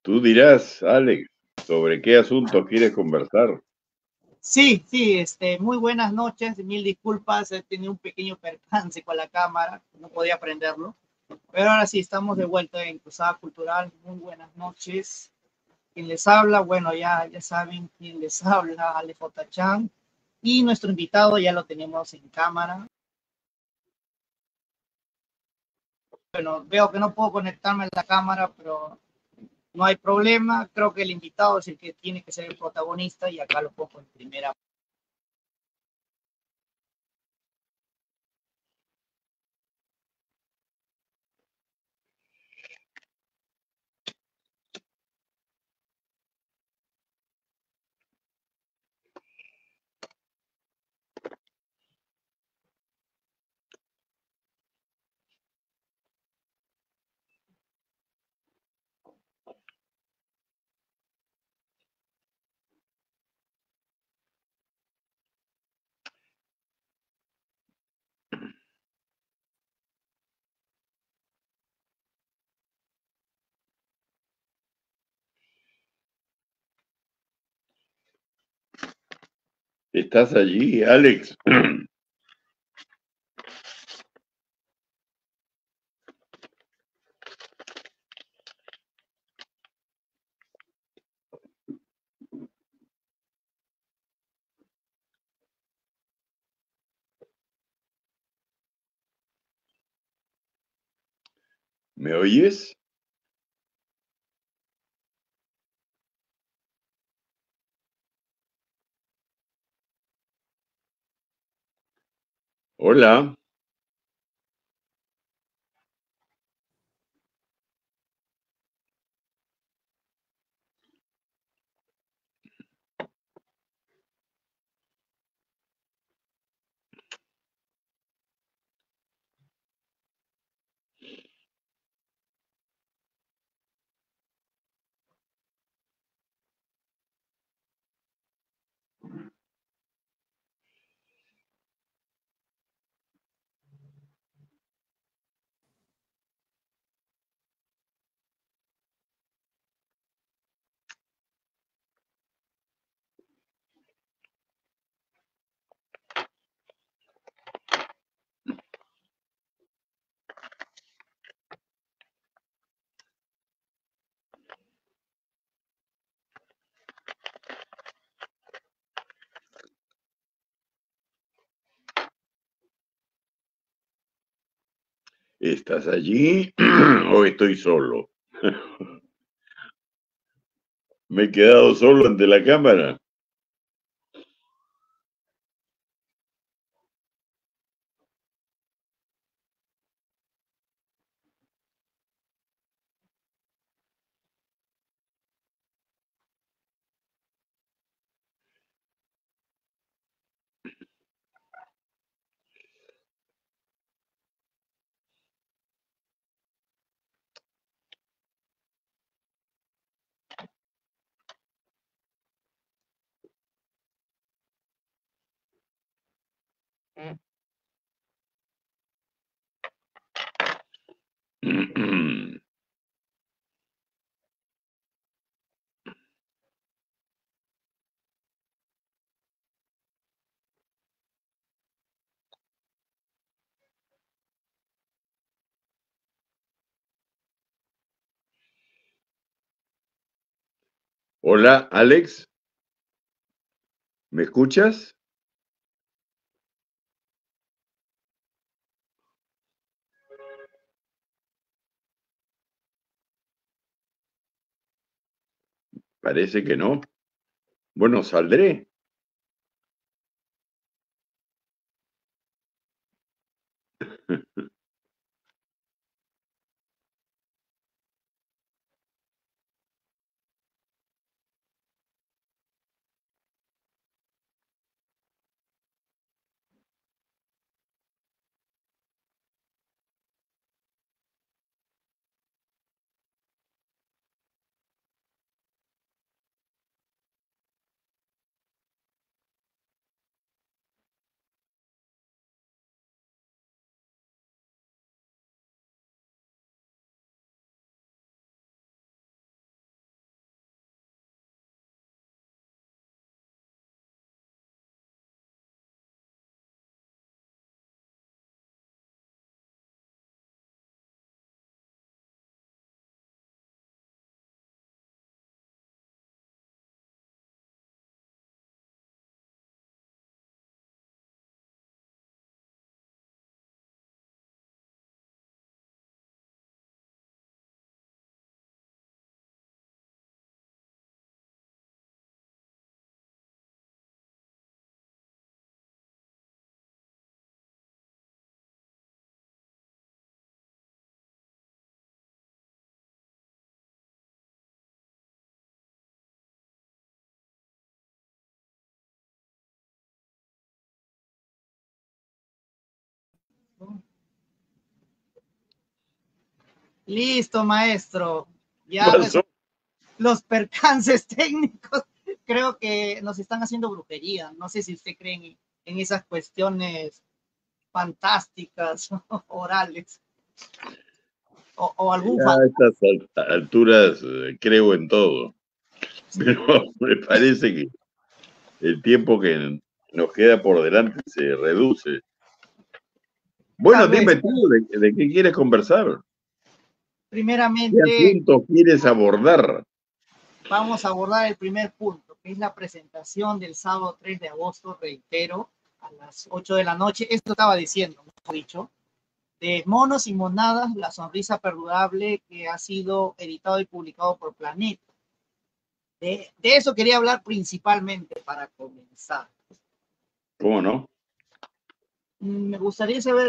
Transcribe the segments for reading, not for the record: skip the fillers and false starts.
Tú dirás, Alex, ¿sobre qué asunto quieres conversar? Sí, sí, muy buenas noches, mil disculpas, he tenido un pequeño percance con la cámara, no podía prenderlo, pero ahora sí, estamos de vuelta en Cruzada Cultural, muy buenas noches. Quien les habla, bueno, ya saben quién les habla, Ale J. Chan, y nuestro invitado ya lo tenemos en cámara. Bueno, veo que no puedo conectarme a la cámara, pero no hay problema, creo que el invitado es el que tiene que ser el protagonista y acá lo pongo en primera. ¿Estás allí, Alex? ¿Me oyes? Hola. ¿Estás allí o estoy solo? Me he quedado solo ante la cámara. Hola, Alex, ¿me escuchas? Parece que no. Bueno, saldré. Listo, maestro. ¿Qué Ya pasó? los percances técnicos creo que nos están haciendo brujería. No sé si usted cree en esas cuestiones fantásticas orales o algún A estas alturas creo en todo, sí, pero me parece que el tiempo que nos queda por delante se reduce. Bueno, tal vez. dime tú, ¿de qué quieres conversar? ¿Qué Primeramente, asunto quieres abordar? vamos a abordar el primer punto, que es la presentación del sábado 3 de agosto, reitero, a las 8 de la noche. Esto estaba diciendo, mejor dicho, de Monos y Monadas, la sonrisa perdurable, que ha sido editado y publicado por Planeta. De eso quería hablar principalmente para comenzar. ¿Cómo no? Me gustaría saber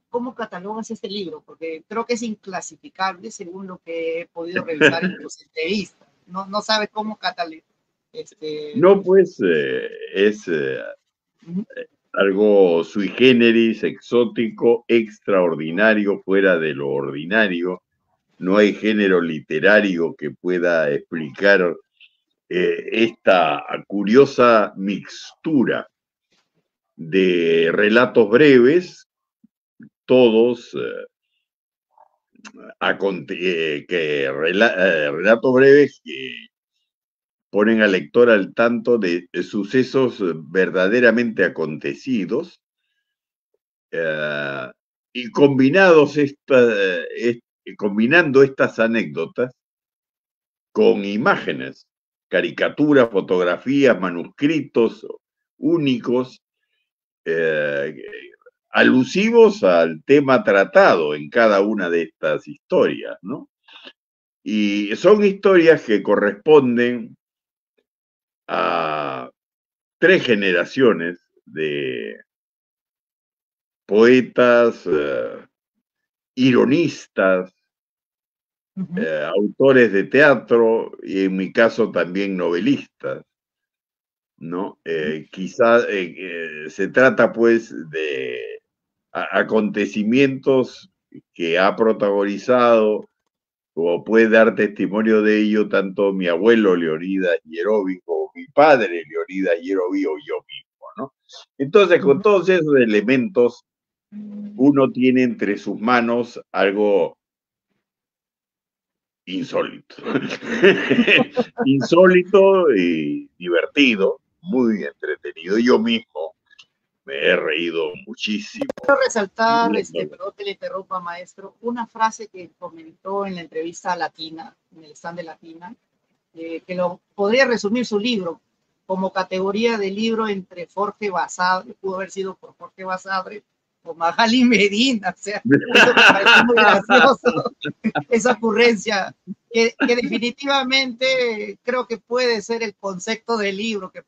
cómo catalogas este libro, porque creo que es inclasificable según lo que he podido revisar en tus entrevistas. No, no sabes cómo catalogar. No, pues es algo sui generis, exótico, extraordinario, fuera de lo ordinario. No hay género literario que pueda explicar esta curiosa mixtura de relatos breves, todos relatos breves que ponen al lector al tanto de sucesos verdaderamente acontecidos, eh, y combinando estas anécdotas con imágenes, caricaturas, fotografías, manuscritos únicos, eh, alusivos al tema tratado en cada una de estas historias, ¿no? Y son historias que corresponden a tres generaciones de poetas, ironistas, Uh -huh. autores de teatro y en mi caso también novelistas, ¿no? Quizá se trata pues de acontecimientos que ha protagonizado o puede dar testimonio de ello tanto mi abuelo Leonidas Yerovi como mi padre Leonidas Yerovi o yo mismo, ¿no? Entonces, con todos esos elementos, uno tiene entre sus manos algo insólito. Insólito y divertido, muy entretenido. Yo mismo me he reído muchísimo Quiero resaltar, viéndolo. perdón que le interrumpa, maestro, una frase que comentó en la entrevista Latina, en el stand de Latina, que lo podría resumir su libro como categoría de libro entre Jorge Basadre, pudo haber sido por Jorge Basadre o Magali Medina, o sea, eso me pareció muy gracioso, esa ocurrencia, que definitivamente creo que puede ser el concepto del libro que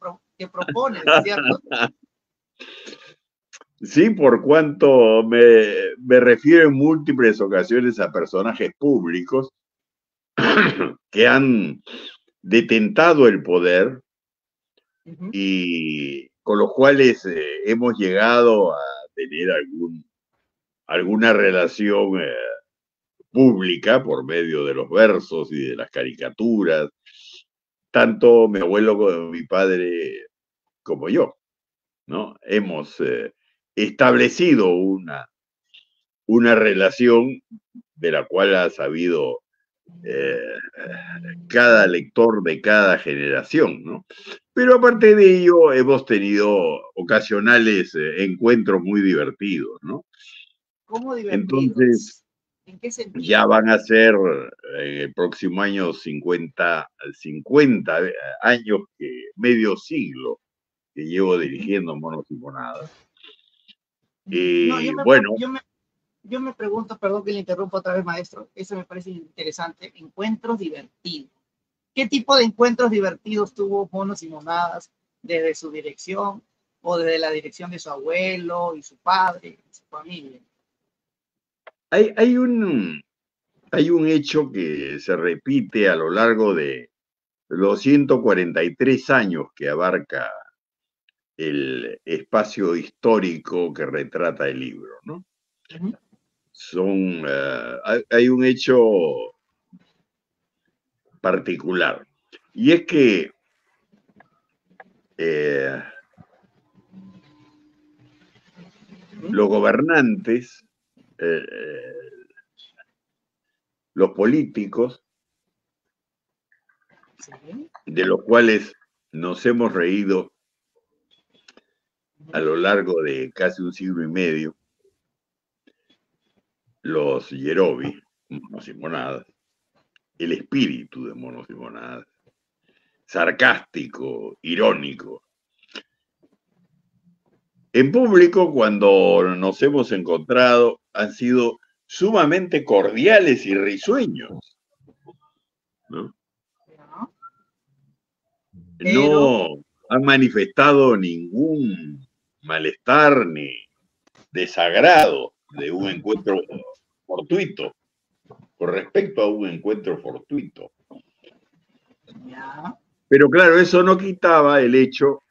propone, ¿no es cierto? Sí, por cuanto me refiero en múltiples ocasiones a personajes públicos que han detentado el poder Uh -huh. y con los cuales hemos llegado a tener alguna relación pública por medio de los versos y de las caricaturas, tanto mi abuelo como mi padre como yo, ¿no? Hemos establecido una relación de la cual ha sabido eh, cada lector de cada generación, ¿no? Pero aparte de ello, hemos tenido ocasionales encuentros muy divertidos, ¿no? ¿Cómo Entonces, divertidos? ¿En qué ya sentido? van a ser el próximo año 50 años, medio siglo que llevo Uh -huh. dirigiendo Monos y Monadas. No, Y bueno, yo me pregunto, perdón que le interrumpa otra vez, maestro, eso me parece interesante, encuentros divertidos. ¿Qué tipo de encuentros divertidos tuvo Monos y Monadas desde su dirección o desde la dirección de su abuelo y su padre y su familia? hay, hay, un, hay un hecho que se repite a lo largo de los 143 años que abarca el espacio histórico que retrata el libro, ¿no? Hay un hecho particular, y es que los gobernantes, los políticos, de los cuales nos hemos reído a lo largo de casi un siglo y medio, los Yerobi, monos y monadas, el espíritu de monos y monadas, sarcástico, irónico. En público, cuando nos hemos encontrado, han sido sumamente cordiales y risueños, ¿no? No han manifestado ningún malestar ni desagrado de un encuentro fortuito, con respecto a un encuentro fortuito. Pero claro, eso no quitaba el hecho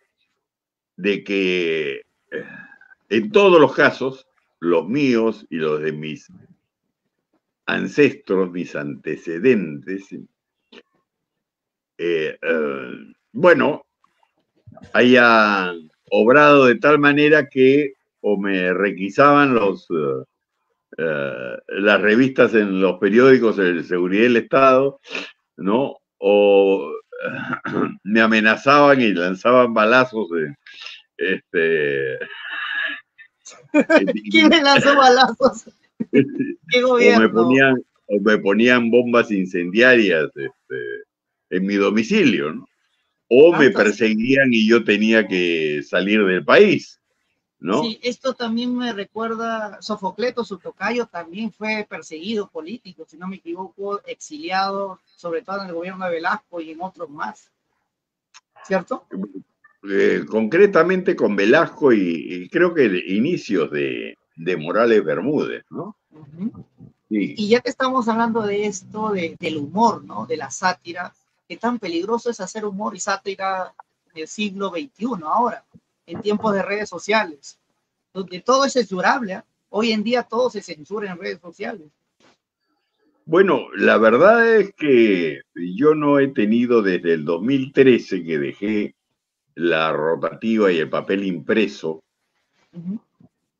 de que en todos los casos, los míos y los de mis ancestros, mis antecedentes, bueno, hayan obrado de tal manera que o me requisaban las revistas en los periódicos de seguridad del Estado, ¿no? O me amenazaban y lanzaban balazos. ¿Quién le lanzó balazos? ¿Qué gobierno? O me ponían bombas incendiarias en mi domicilio, ¿no? O me perseguían y yo tenía que salir del país, ¿no? Sí, esto también me recuerda, Sofocleto, su tocayo, también fue perseguido político, si no me equivoco, exiliado, sobre todo en el gobierno de Velasco y en otros más, ¿cierto? Concretamente con Velasco y creo que inicios de Morales Bermúdez, ¿no? Sí. Y ya que estamos hablando de esto, del humor, ¿no? De la sátira, ¿qué tan peligroso es hacer humor y sátira en el siglo XXI ahora, en tiempos de redes sociales, donde todo es censurable, ¿eh? Hoy en día todo se censura en redes sociales. Bueno, la verdad es que yo no he tenido desde el 2013 que dejé la rotativa y el papel impreso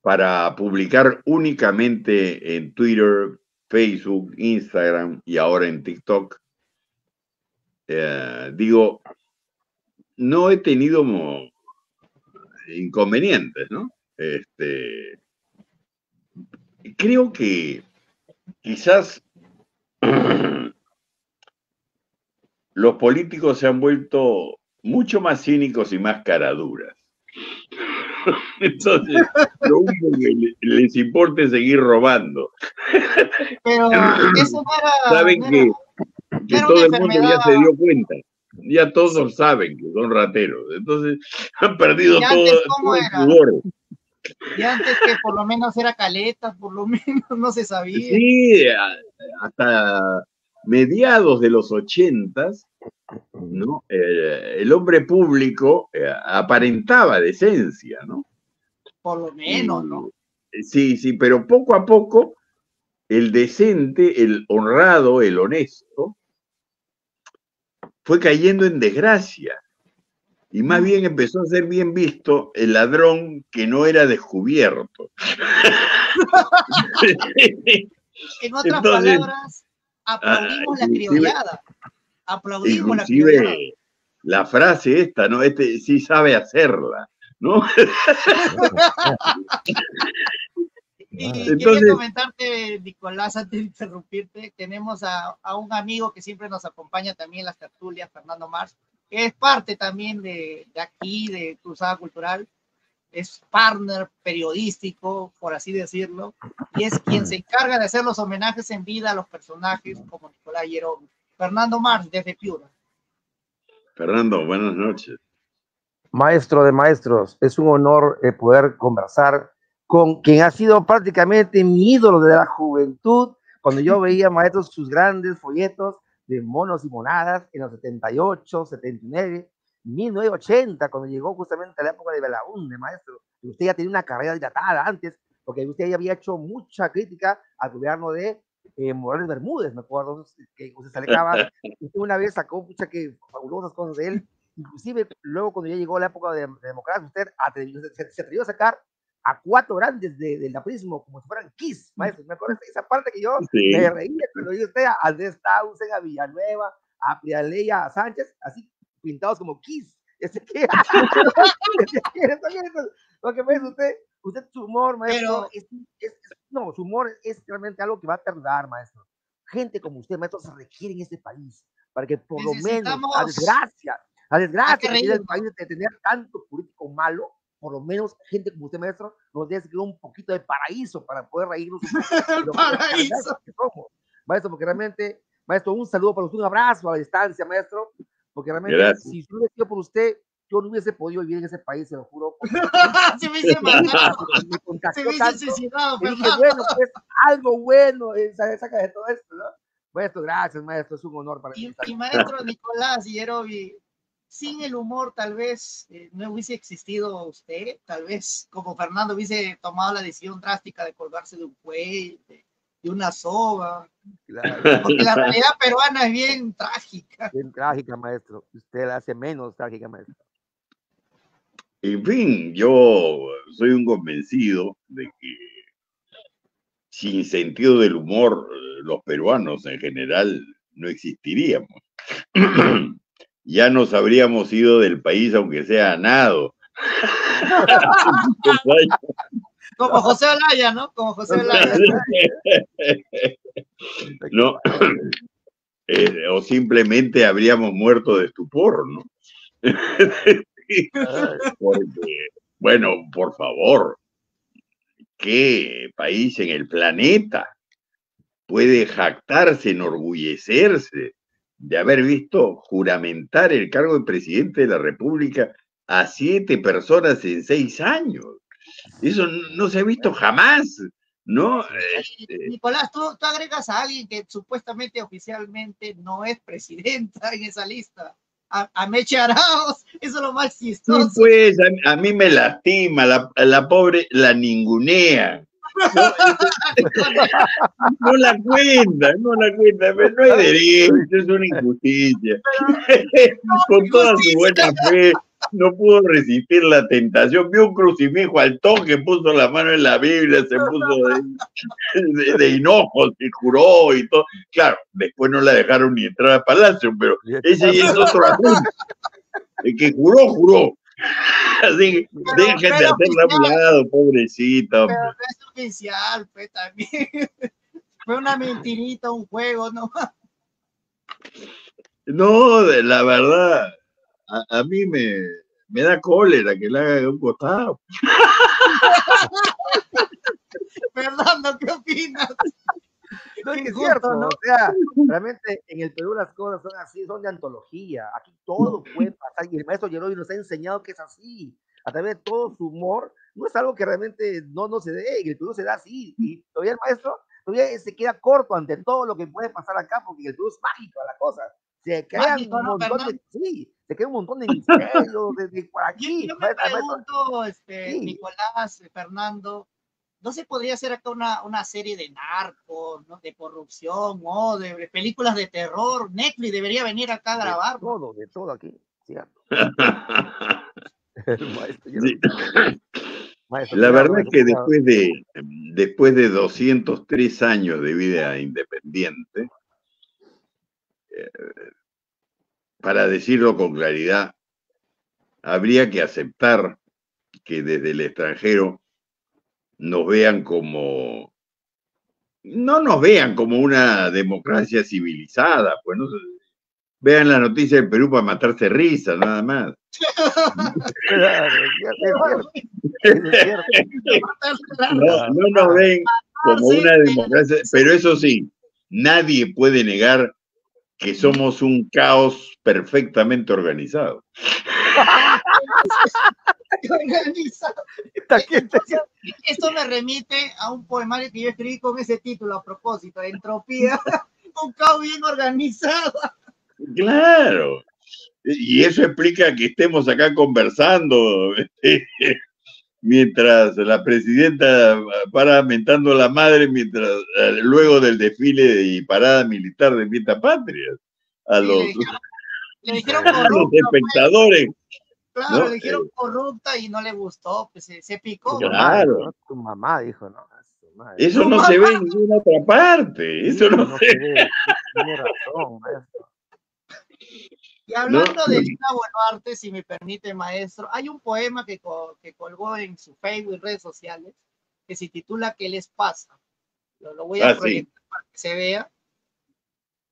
para publicar únicamente en Twitter, Facebook, Instagram y ahora en TikTok. Digo, no he tenido inconvenientes, ¿no? Creo que quizás los políticos se han vuelto mucho más cínicos y más caraduras. Entonces, lo único que les importa es seguir robando. Pero eso no era... Saben que todo el mundo ya se dio cuenta. Ya todos saben que son rateros. Entonces, han perdido todo el pudor. Y antes que por lo menos era caleta, por lo menos no se sabía. Sí, hasta mediados de los 80s, ¿no? El hombre público aparentaba decencia, ¿no? Por lo menos, ¿no? Sí, sí, pero poco a poco el decente, el honrado, el honesto, fue cayendo en desgracia. Y más bien empezó a ser bien visto el ladrón que no era descubierto. En otras palabras, aplaudimos la criollada. Aplaudimos la criollada. La frase esta, ¿no? Este sí sabe hacerla, ¿no? Y quería comentarte, Nicolás, antes de interrumpirte, tenemos a un amigo que siempre nos acompaña también en las tertulias, Fernando Marx, que es parte también de aquí, de Cruzada Cultural, es partner periodístico, por así decirlo, y es quien se encarga de hacer los homenajes en vida a los personajes como Nicolás Yerobi. Fernando Marx, desde Piura. Fernando, buenas noches. Maestro de maestros, es un honor poder conversar con quien ha sido prácticamente mi ídolo de la juventud, cuando yo veía, maestros, sus grandes folletos de monos y monadas en los 78, 79, 1980, cuando llegó justamente a la época de Belaúnde, maestro. Y usted ya tenía una carrera dilatada antes, porque usted ya había hecho mucha crítica al gobierno de Morales Bermúdez, me acuerdo, que usted se alejaba, usted una vez sacó que fabulosas cosas de él, inclusive luego cuando ya llegó la época de democracia, usted se atrevió a sacar a 4 grandes del aprismo como si fueran Kiss, maestro. Me acuerdo de esa parte que yo me reía cuando oí usted a Andrés Tausen, a Villanueva, a Prialeya, a Sánchez, así pintados como Kiss. Lo que ves usted su humor, maestro, no, su humor es realmente algo que va a tardar, maestro. Gente como usted, maestro, se requiere en este país para que por lo menos, a desgracia que tiene el país de tener tanto político malo, por lo menos gente como usted, maestro, nos debe un poquito de paraíso para poder reírnos un poco. Paraíso. Maestro, porque realmente, maestro, un saludo para usted, un abrazo a la distancia, maestro, porque realmente si no hubiera sido por usted, yo no hubiese podido vivir en ese país, se lo juro. Se me hizo matado. Se me hizo suicidado, y dije, bueno, pues algo bueno saca de todo esto, ¿no? Maestro, gracias, maestro, es un honor para mí. Y maestro Nicolás Yerovi, sin el humor tal vez no hubiese existido usted, tal vez como Fernando hubiese tomado la decisión drástica de colgarse de un puente, de una soga. Claro. Porque la realidad peruana es bien trágica. Bien trágica, maestro. Usted la hace menos trágica, maestro. En fin, yo soy un convencido de que sin sentido del humor, los peruanos en general no existiríamos. Ya nos habríamos ido del país, aunque sea a nado. Como José Olaya, ¿no? Como José Olaya. No. O simplemente habríamos muerto de estupor, ¿no? Porque, bueno, por favor, ¿qué país en el planeta puede jactarse, enorgullecerse de haber visto juramentar el cargo de presidente de la República a 7 personas en 6 años? Eso no se ha visto jamás, ¿no? Nicolás, tú agregas a alguien que supuestamente oficialmente no es presidenta en esa lista. A Meche Arauz, eso es lo más chistoso. Sí, pues, a mí me lastima, la pobre la ningunea. No la cuenta, no hay derecho, es una injusticia. Con toda su buena fe, no pudo resistir la tentación, vio un crucifijo al toque, puso la mano en la Biblia, se puso de hinojos y juró y todo. Claro, después no la dejaron ni entrar al palacio, pero ese es otro asunto. El que juró. Así que dejen de hacerla a un lado, pobrecita. Pero no es oficial, pues también. Fue una mentirita, un juego, ¿no? No, la verdad, a mí me da cólera que le haga de un costado. Fernando, ¿qué opinas? No, es que es cierto, ¿no? O sea, realmente en el Perú las cosas son así, son de antología. Aquí todo puede pasar y el maestro Yerovi nos ha enseñado que es así. A través de todo su humor, no es algo que realmente no se dé, en el Perú se da así. Y todavía el maestro todavía se queda corto ante todo lo que puede pasar acá, porque en el Perú es mágico la cosa. Se crean un montón de, sí, se crea un montón de misterios de por aquí. Yo me pregunto, Nicolás, Fernando, ¿no se podría hacer acá una serie de narcos, ¿no? De corrupción o de películas de terror? Netflix debería venir acá a grabar. De todo aquí, cierto. Sí. La verdad es que después de 203 años de vida independiente, para decirlo con claridad, habría que aceptar que desde el extranjero nos vean como, no nos vean como una democracia civilizada, pues no vean la noticia del Perú para matarse risa, nada más. No nos ven como una democracia, pero eso sí, nadie puede negar que somos un caos perfectamente organizado. Esto me remite a un poemario que yo escribí con ese título a propósito, Entropía, un caos bien organizado. Claro, y eso explica que estemos acá conversando mientras la presidenta para mentando la madre, mientras luego del desfile y parada militar de Fiesta Patria, a Sí, los, le dijeron a los corrupta, espectadores, claro, ¿no? le dijeron corrupta y no le gustó, pues se Tu picó. mamá, dijo, Claro, ¿no? Tu mamá dijo, ¿no? Su madre. eso Tu no se ve mamá. en ninguna otra parte, Sí, eso no no se se ve. Tiene razón, maestro. Y ¿no? hablando de Dina Boluarte, si me permite, maestro, hay un poema que colgó en su Facebook y redes sociales que se titula ¿Qué les pasa? Lo voy a Sí. proyectar para que se vea.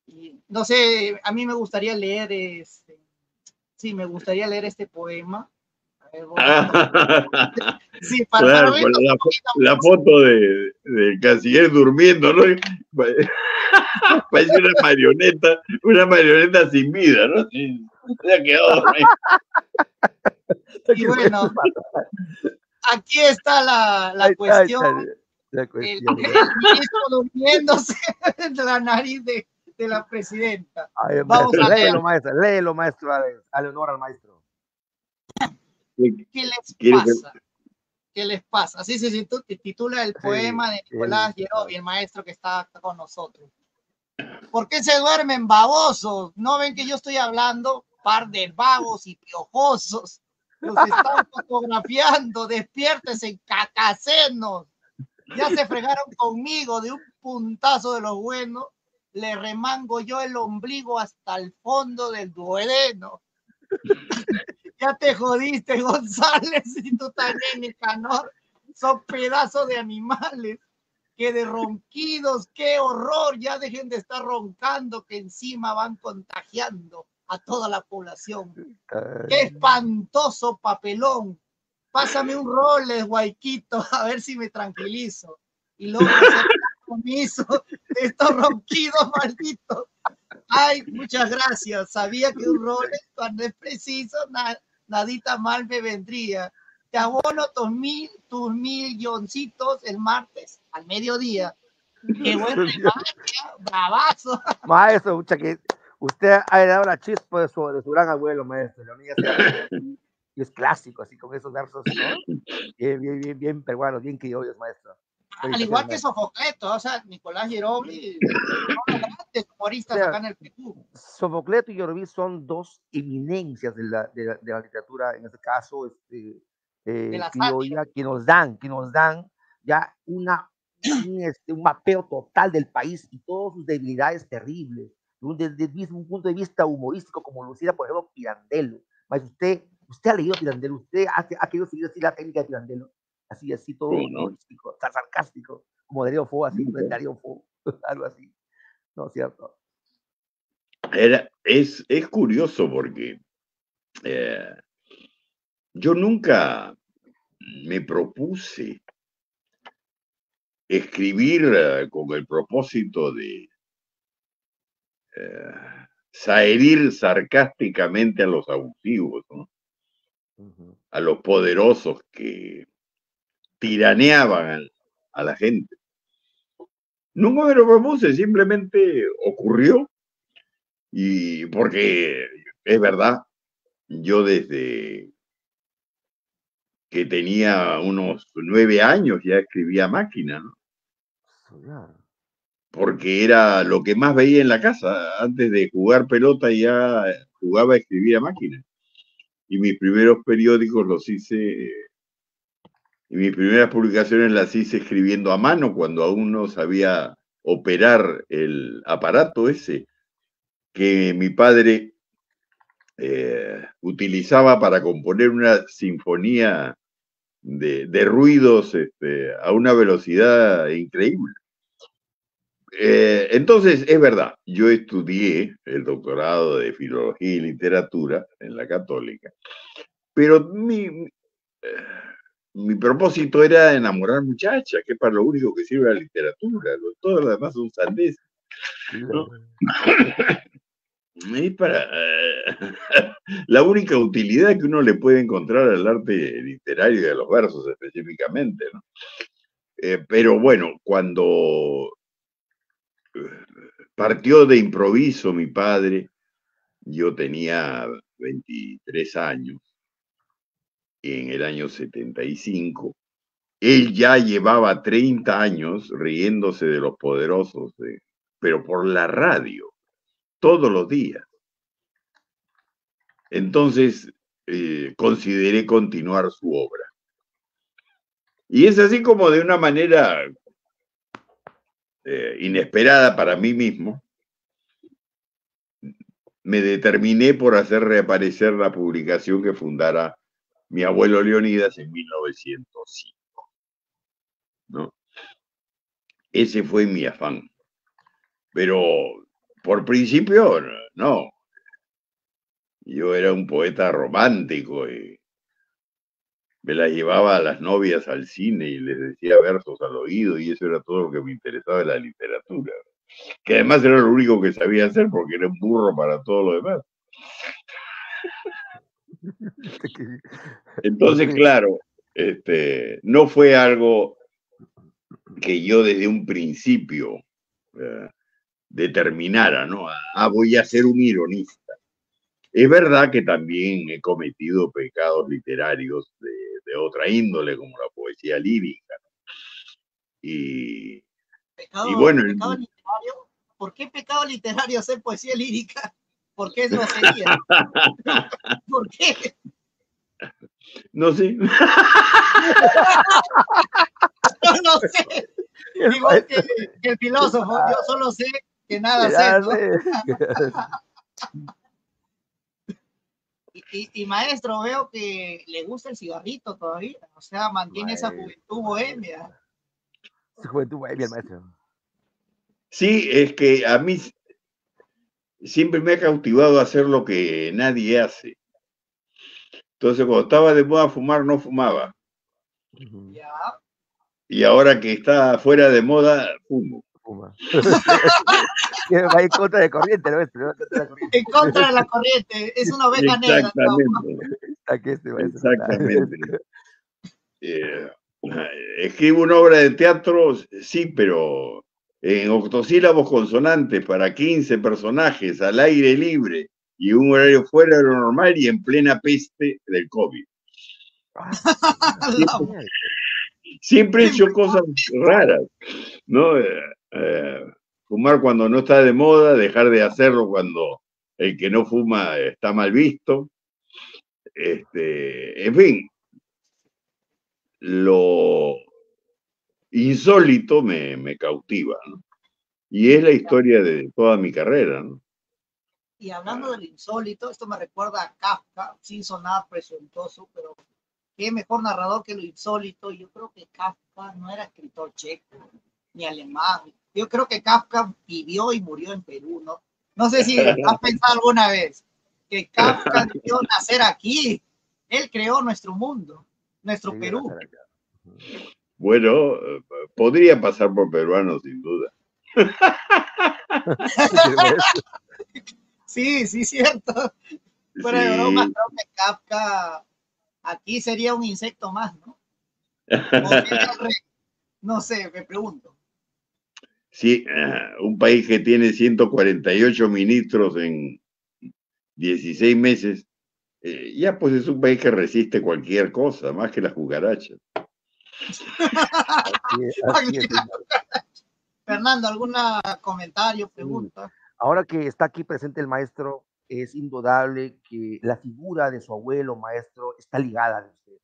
Y no sé, a mí me gustaría leer sí, me gustaría leer este poema. A ver, voy a sí, para Claro, ver con un poquito la más. foto del canciller durmiendo, ¿no? Parece una marioneta sin vida, ¿no? Sí, se ha quedado dormido. Y bueno, aquí está Ahí la está, ahí está cuestión. la cuestión. El ministro durmiéndose de la nariz de la presidenta. Ay, Vamos maestro, a leer. léelo, maestro, al honor al maestro. ¿Qué les Quiere que pasa? ¿Qué les pasa? Así se titula el Sí, poema de él, Nicolás Yerobi, el maestro que está con nosotros. ¿Por qué se duermen babosos? ¿No ven que yo estoy hablando? Par de vagos y piojosos. Los están fotografiando. Despiértense, cacacenos. Ya se fregaron conmigo de un puntazo de los buenos. Le remango yo el ombligo hasta el fondo del duodeno. Ya te jodiste, González, y tú también, Nicanor. Son pedazos de animales. Que de ronquidos, qué horror, ya dejen de estar roncando, que encima van contagiando a toda la población. Qué espantoso papelón. Pásame un Rolex, Guayquito, a ver si me tranquilizo y logro hacer compromiso de estos ronquidos malditos. Ay, muchas gracias. Sabía que un Rolex cuando es preciso, nadita mal me vendría. Te abono tus milloncitos el martes al mediodía. Qué buen remate, bravazo. Maestro, mucha que usted ha dado la chispa de su gran abuelo, maestro. Leonidas Cervantes, y es clásico, así con esos versos, ¿no? Bien peruanos, bien criollos, maestro. Al igual que Maestro. Sofocleto, o sea, Nicolás Yerobi, uno de los grandes O humoristas sea, acá en el Perú. Sofocleto y Yerobi son dos eminencias de la literatura, en este caso, De la sátira. criolla, que nos dan ya un mapeo total del país y todas sus debilidades terribles, desde un punto de vista humorístico, como lo hiciera, por ejemplo, Pirandello. Usted ha leído Pirandello, usted ha querido seguir así la técnica de Pirandello, así todo ¿cómo no? humorístico, sarcástico, como Darío Fo, así, Darío Fo, algo así, ¿no es cierto? Es curioso porque yo nunca me propuse escribir con el propósito de herir sarcásticamente a los abusivos, ¿no? A los poderosos que tiraneaban a la gente. Nunca me lo propuse, simplemente ocurrió y porque es verdad, yo desde que tenía unos 9 años ya escribía máquina, ¿no? Porque era lo que más veía en la casa. Antes de jugar pelota ya jugaba a escribir a máquina. Y mis primeros periódicos los hice, y mis primeras publicaciones las hice escribiendo a mano cuando aún no sabía operar el aparato ese que mi padre utilizaba para componer una sinfonía de ruidos a una velocidad increíble. Entonces, es verdad, yo estudié el doctorado de Filología y Literatura en la Católica, pero mi propósito era enamorar muchachas, que es para lo único que sirve la literatura, todo lo demás son sandeces, ¿no? Es para la única utilidad que uno le puede encontrar al arte literario y a los versos específicamente, ¿no? Pero bueno, cuando partió de improviso mi padre, yo tenía 23 años, en el año 75. Él ya llevaba 30 años riéndose de los poderosos, pero por la radio, todos los días. Entonces, consideré continuar su obra. Y es así como de una manera inesperada para mí mismo, me determiné por hacer reaparecer la publicación que fundara mi abuelo Leonidas en 1905, ¿no? Ese fue mi afán. Pero por principio, no. Yo era un poeta romántico y me las llevaba a las novias al cine y les decía versos al oído, y eso era todo lo que me interesaba de la literatura, que además era lo único que sabía hacer porque era un burro para todo lo demás. Entonces, claro, no fue algo que yo desde un principio determinara, ¿no? Voy a ser un ironista. Es verdad que también he cometido pecados literarios de otra índole, como la poesía lírica. Y bueno. ¿Pecado literario? ¿Por qué pecado literario hacer poesía lírica? ¿Por qué grosería? ¿Por qué? No sé. Yo no sé. Igual que el filósofo, yo solo sé que nada sé, ¿no? Y maestro, veo que le gusta el cigarrito todavía, o sea, mantiene esa juventud bohemia. Juventud bohemia, maestro. Sí, es que a mí siempre me ha cautivado hacer lo que nadie hace. Entonces, cuando estaba de moda fumar, no fumaba. Ya. Y ahora que está fuera de moda, fumo. Fuma. Va en contra de corriente, ¿no? En contra de la corriente, es una oveja negra. Exactamente. Escribo una obra de teatro, sí, pero en octosílabos consonantes para 15 personajes al aire libre y un horario fuera de lo normal y en plena peste del COVID. Siempre he hecho cosas raras, ¿no? Fumar cuando no está de moda, dejar de hacerlo cuando el que no fuma está mal visto. En fin, lo insólito me cautiva, ¿no? Y es la historia de toda mi carrera, ¿no? Y hablando del insólito, esto me recuerda a Kafka, sin sonar presuntuoso, pero qué mejor narrador que lo insólito. Yo creo que Kafka no era escritor checo ni alemán. Yo creo que Kafka vivió y murió en Perú, ¿no? No sé si has pensado alguna vez que Kafka debió nacer aquí. Él creó nuestro mundo, nuestro Perú. Bueno, podría pasar por peruano sin duda. Sí, cierto. Pero de broma, creo que Kafka aquí sería un insecto más, ¿no? No sé, me pregunto. Sí, un país que tiene 148 ministros en 16 meses, ya pues es un país que resiste cualquier cosa, más que las cucarachas. Así es. Fernando, ¿algún comentario, pregunta? Ahora que está aquí presente el maestro, es indudable que la figura de su abuelo maestro está ligada a usted.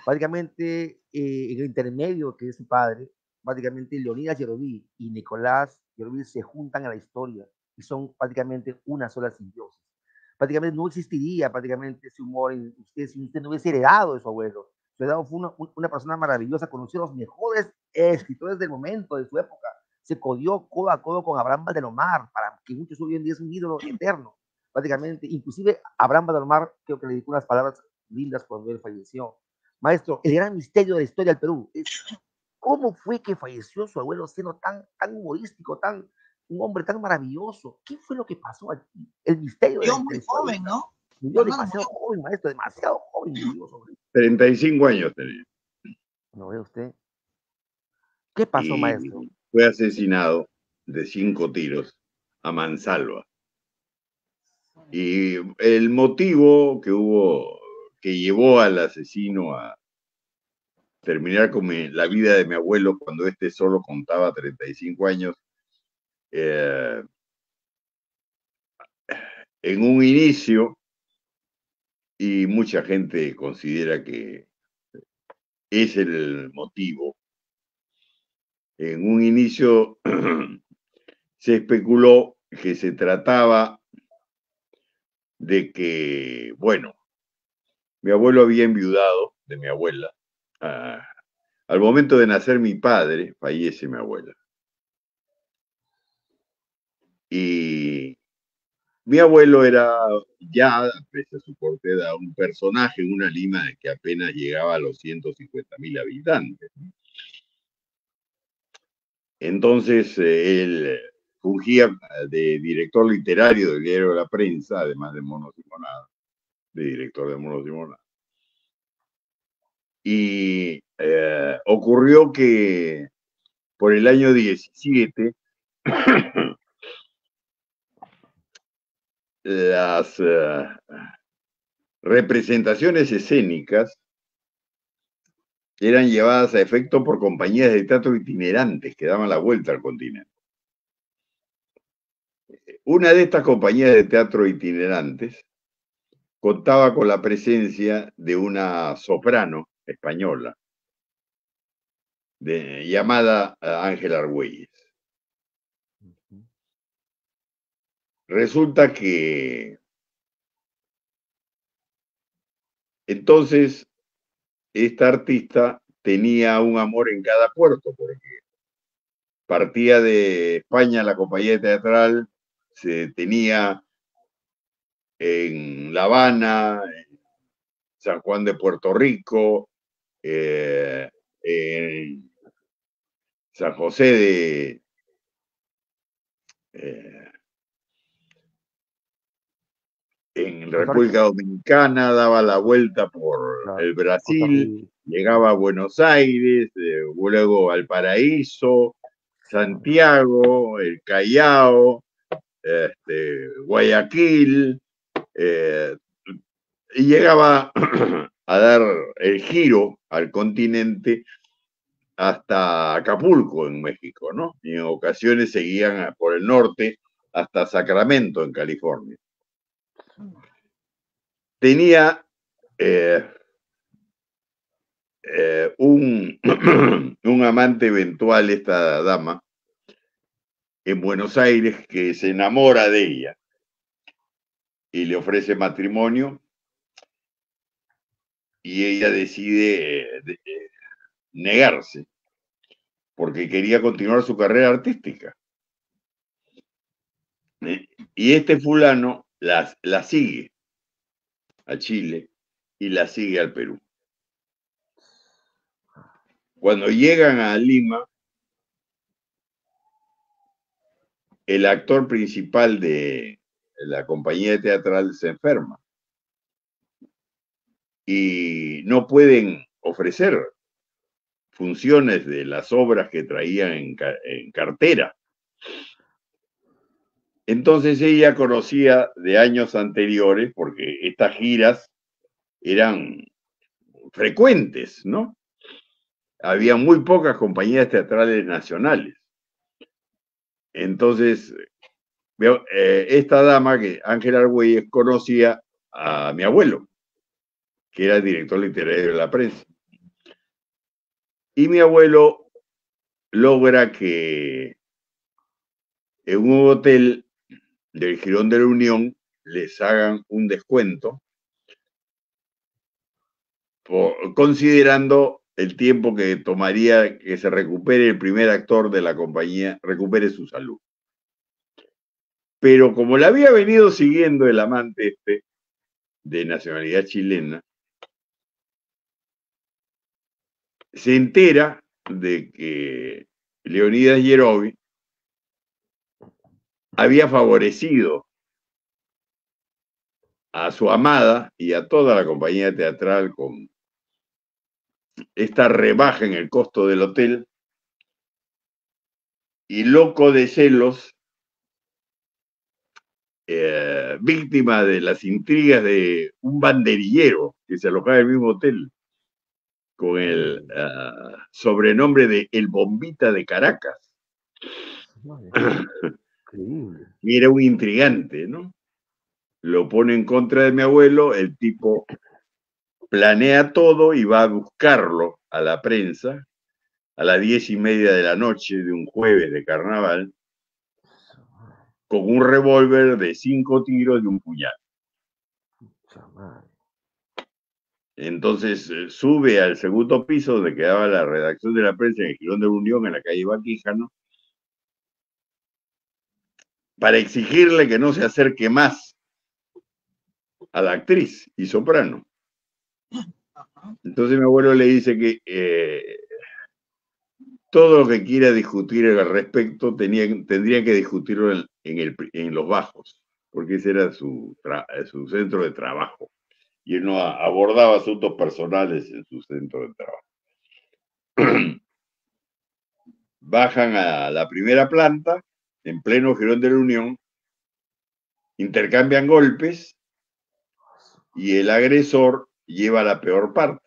Básicamente, en el intermedio que es su padre, básicamente Leonidas Yeroví y Nicolás Yeroví se juntan a la historia y son prácticamente una sola simbiosis. Prácticamente no existiría prácticamente ese humor en usted si usted no hubiese heredado de su abuelo. Su heredado fue una persona maravillosa, conoció a los mejores escritores del momento, de su época. Se codió codo a codo con Abraham Valdelomar, para que muchos hoy en día es un ídolo eterno, prácticamente. Inclusive Abraham Valdelomar creo que le dedicó unas palabras lindas cuando él falleció. Maestro, el gran misterio de la historia del Perú es cómo fue que falleció su abuelo siendo tan humorístico, un hombre tan maravilloso. ¿Qué fue lo que pasó aquí? El misterio de muy joven, ¿no? Murió demasiado joven, maestro, demasiado joven. Murió, 35 años tenía. ¿No ve usted? ¿Qué pasó, maestro? Fue asesinado de 5 tiros a mansalva. Y el motivo que que llevó al asesino a terminar con la vida de mi abuelo cuando este solo contaba 35 años, en un inicio, y mucha gente considera que es el motivo, en un inicio se especuló que se trataba de que, bueno, mi abuelo había enviudado de mi abuela. Al momento de nacer mi padre, fallece mi abuela. Y mi abuelo era ya, pese a su corta edad, un personaje en una Lima de que apenas llegaba a los 150.000 habitantes. Entonces, él fungía de director literario del diario de la Prensa, además de Monos y Monadas, de director de Monos y Monadas. Y ocurrió que por el año 17, las representaciones escénicas eran llevadas a efecto por compañías de teatro itinerantes que daban la vuelta al continente. Una de estas compañías de teatro itinerantes contaba con la presencia de una soprano española llamada Ángela Argüelles. Resulta que entonces esta artista tenía un amor en cada puerto, porque partía de España la compañía teatral, se tenía en La Habana, en San Juan de Puerto Rico, en San José en República Dominicana, daba la vuelta por el Brasil, llegaba a Buenos Aires, luego al Paraíso, Santiago, el Callao, Guayaquil, y llegaba a dar el giro al continente hasta Acapulco, en México, ¿no? Y en ocasiones seguían por el norte hasta Sacramento, en California. Tenía un amante eventual, esta dama, en Buenos Aires, que se enamora de ella y le ofrece matrimonio, y ella decide negarse porque quería continuar su carrera artística. Y este fulano la sigue a Chile y la sigue al Perú. Cuando llegan a Lima, el actor principal de la compañía teatral se enferma y no pueden ofrecer funciones de las obras que traían en cartera. Entonces ella conocía de años anteriores, porque estas giras eran frecuentes, ¿no? Había muy pocas compañías teatrales nacionales. Entonces, esta dama, que Ángela Argüelles, conocía a mi abuelo, que era el director literario de la Prensa. Y mi abuelo logra que en un hotel del Jirón de la Unión les hagan un descuento, considerando el tiempo que tomaría que se recupere el primer actor de la compañía, recupere su salud. Pero como la había venido siguiendo el amante de nacionalidad chilena, se entera de que Leonidas Yerovi había favorecido a su amada y a toda la compañía teatral con esta rebaja en el costo del hotel, y loco de celos víctima de las intrigas de un banderillero que se alojaba en el mismo hotel, con el sobrenombre de El Bombita de Caracas. Increíble. Y era un intrigante, ¿no? Lo pone en contra de mi abuelo, el tipo planea todo y va a buscarlo a la prensa a las 10:30 de la noche de un jueves de carnaval, con un revólver de 5 tiros y un puñal. Entonces sube al segundo piso donde quedaba la redacción de la prensa en el Jirón de la Unión, en la calle Baquíjano, para exigirle que no se acerque más a la actriz y soprano. Entonces mi abuelo le dice que todo lo que quiera discutir al respecto tendría que discutirlo en los bajos, porque ese era su centro de trabajo. Y él no abordaba asuntos personales en su centro de trabajo. Bajan a la primera planta, en pleno Jirón de la Unión, intercambian golpes y el agresor lleva la peor parte.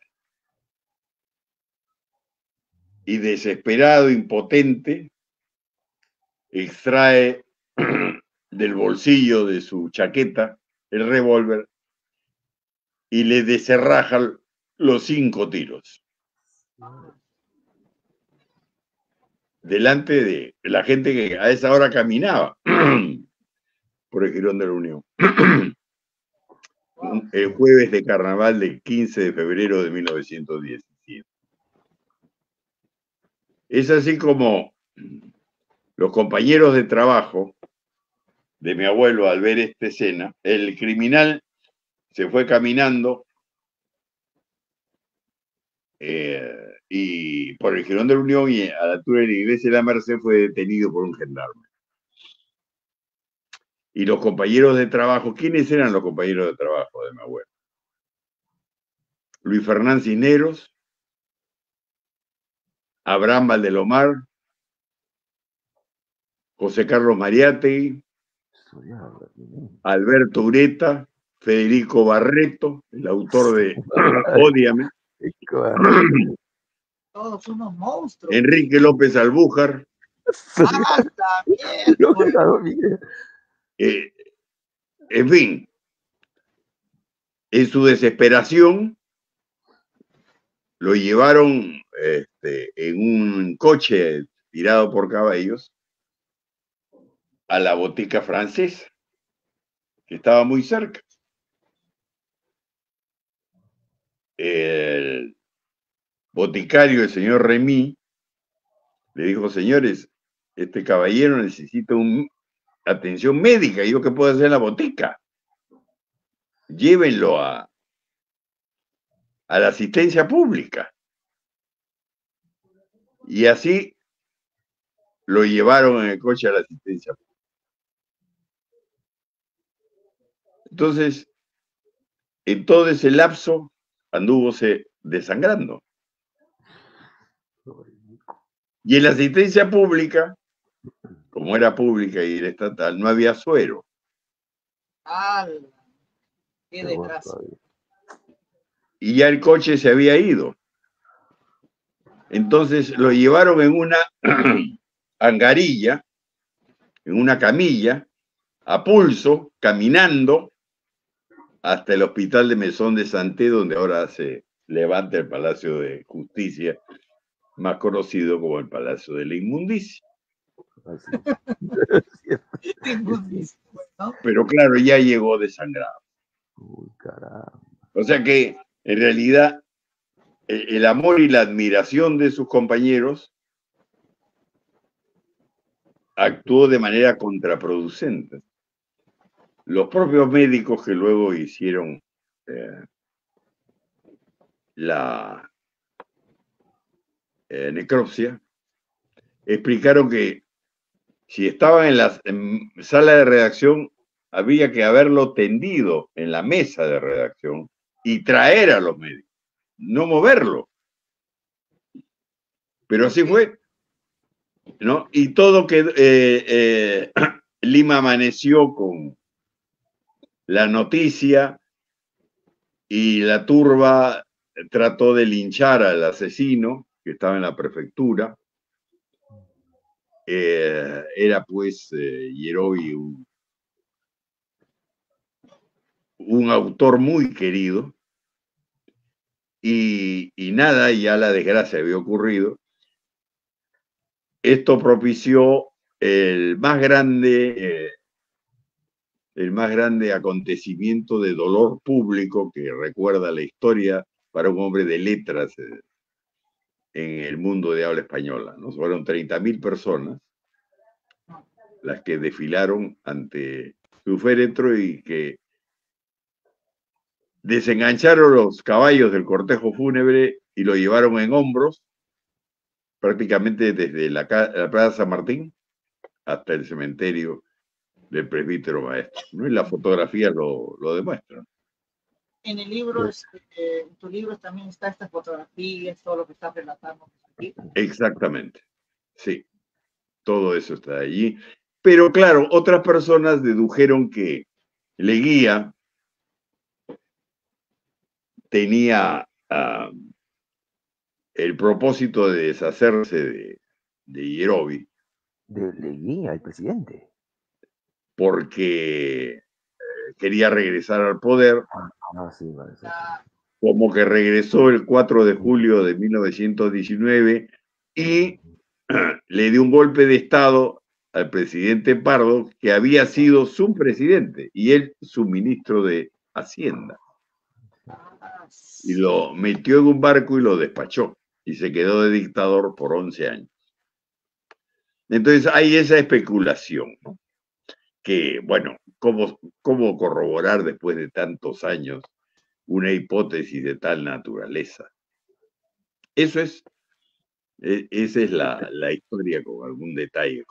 Y desesperado, impotente, extrae del bolsillo de su chaqueta el revólver y le deserraja los 5 tiros. Delante de la gente que a esa hora caminaba por el Jirón de la Unión. El jueves de carnaval del 15 de febrero de 1917. Es así como los compañeros de trabajo de mi abuelo, al ver esta escena, el criminal se fue caminando y por el Jirón de la Unión y a la altura de la iglesia de la Merced fue detenido por un gendarme. Y los compañeros de trabajo, ¿quiénes eran los compañeros de trabajo de mi abuelo? Luis Fernán Cisneros, Abraham Valdelomar, José Carlos Mariátegui, Alberto Ureta, Federico Barreto, el autor de Ódiame, Todos unos monstruos. Enrique López Albújar, en fin, en su desesperación lo llevaron en un coche tirado por caballos a la botica francesa, que estaba muy cerca. El boticario, el señor Remy, le dijo: señores, este caballero necesita atención médica. ¿Y yo qué puedo hacer en la botica? Llévenlo a la asistencia pública. Y así lo llevaron en el coche a la asistencia pública. Entonces, en todo ese lapso, andúvose desangrando. Y en la asistencia pública, como era pública y era estatal, no había suero. ¡Qué desgracia! Y ya el coche se había ido. Entonces lo llevaron en una angarilla, en una camilla, a pulso, caminando, hasta el hospital de Mesón de Santé, donde ahora se levanta el Palacio de Justicia, más conocido como el Palacio de la Inmundicia. Pero claro, ya llegó desangrado. O sea que, en realidad, el amor y la admiración de sus compañeros actuó de manera contraproducente. Los propios médicos que luego hicieron la necropsia explicaron que si estaban en la sala de redacción, había que haberlo tendido en la mesa de redacción y traer a los médicos, no moverlo. Pero así fue, ¿no? Y todo que Lima amaneció con la noticia y la turba trató de linchar al asesino que estaba en la prefectura. Era pues Yerovi un autor muy querido y nada, ya la desgracia había ocurrido. Esto propició el más grande acontecimiento de dolor público que recuerda la historia para un hombre de letras en el mundo de habla española, ¿no? Fueron 30.000 personas las que desfilaron ante su féretro y que desengancharon los caballos del cortejo fúnebre y lo llevaron en hombros, prácticamente desde la Plaza San Martín hasta el cementerio del presbítero maestro, ¿no? Y las fotografías lo demuestran. En el libro, en tu libro también está estas fotografías, todo lo que está relatando. Exactamente, sí, todo eso está allí. Pero claro, otras personas dedujeron que Leguía tenía el propósito de deshacerse de Yerovi. De Leguía, el presidente. Porque quería regresar al poder. Sí, parece. Como que regresó el 4 de julio de 1919 y le dio un golpe de Estado al presidente Pardo, que había sido su presidente y él su ministro de Hacienda. Y lo metió en un barco y lo despachó y se quedó de dictador por 11 años. Entonces hay esa especulación, ¿no? Que, bueno, ¿cómo corroborar después de tantos años una hipótesis de tal naturaleza? Esa es la historia con algún detalle.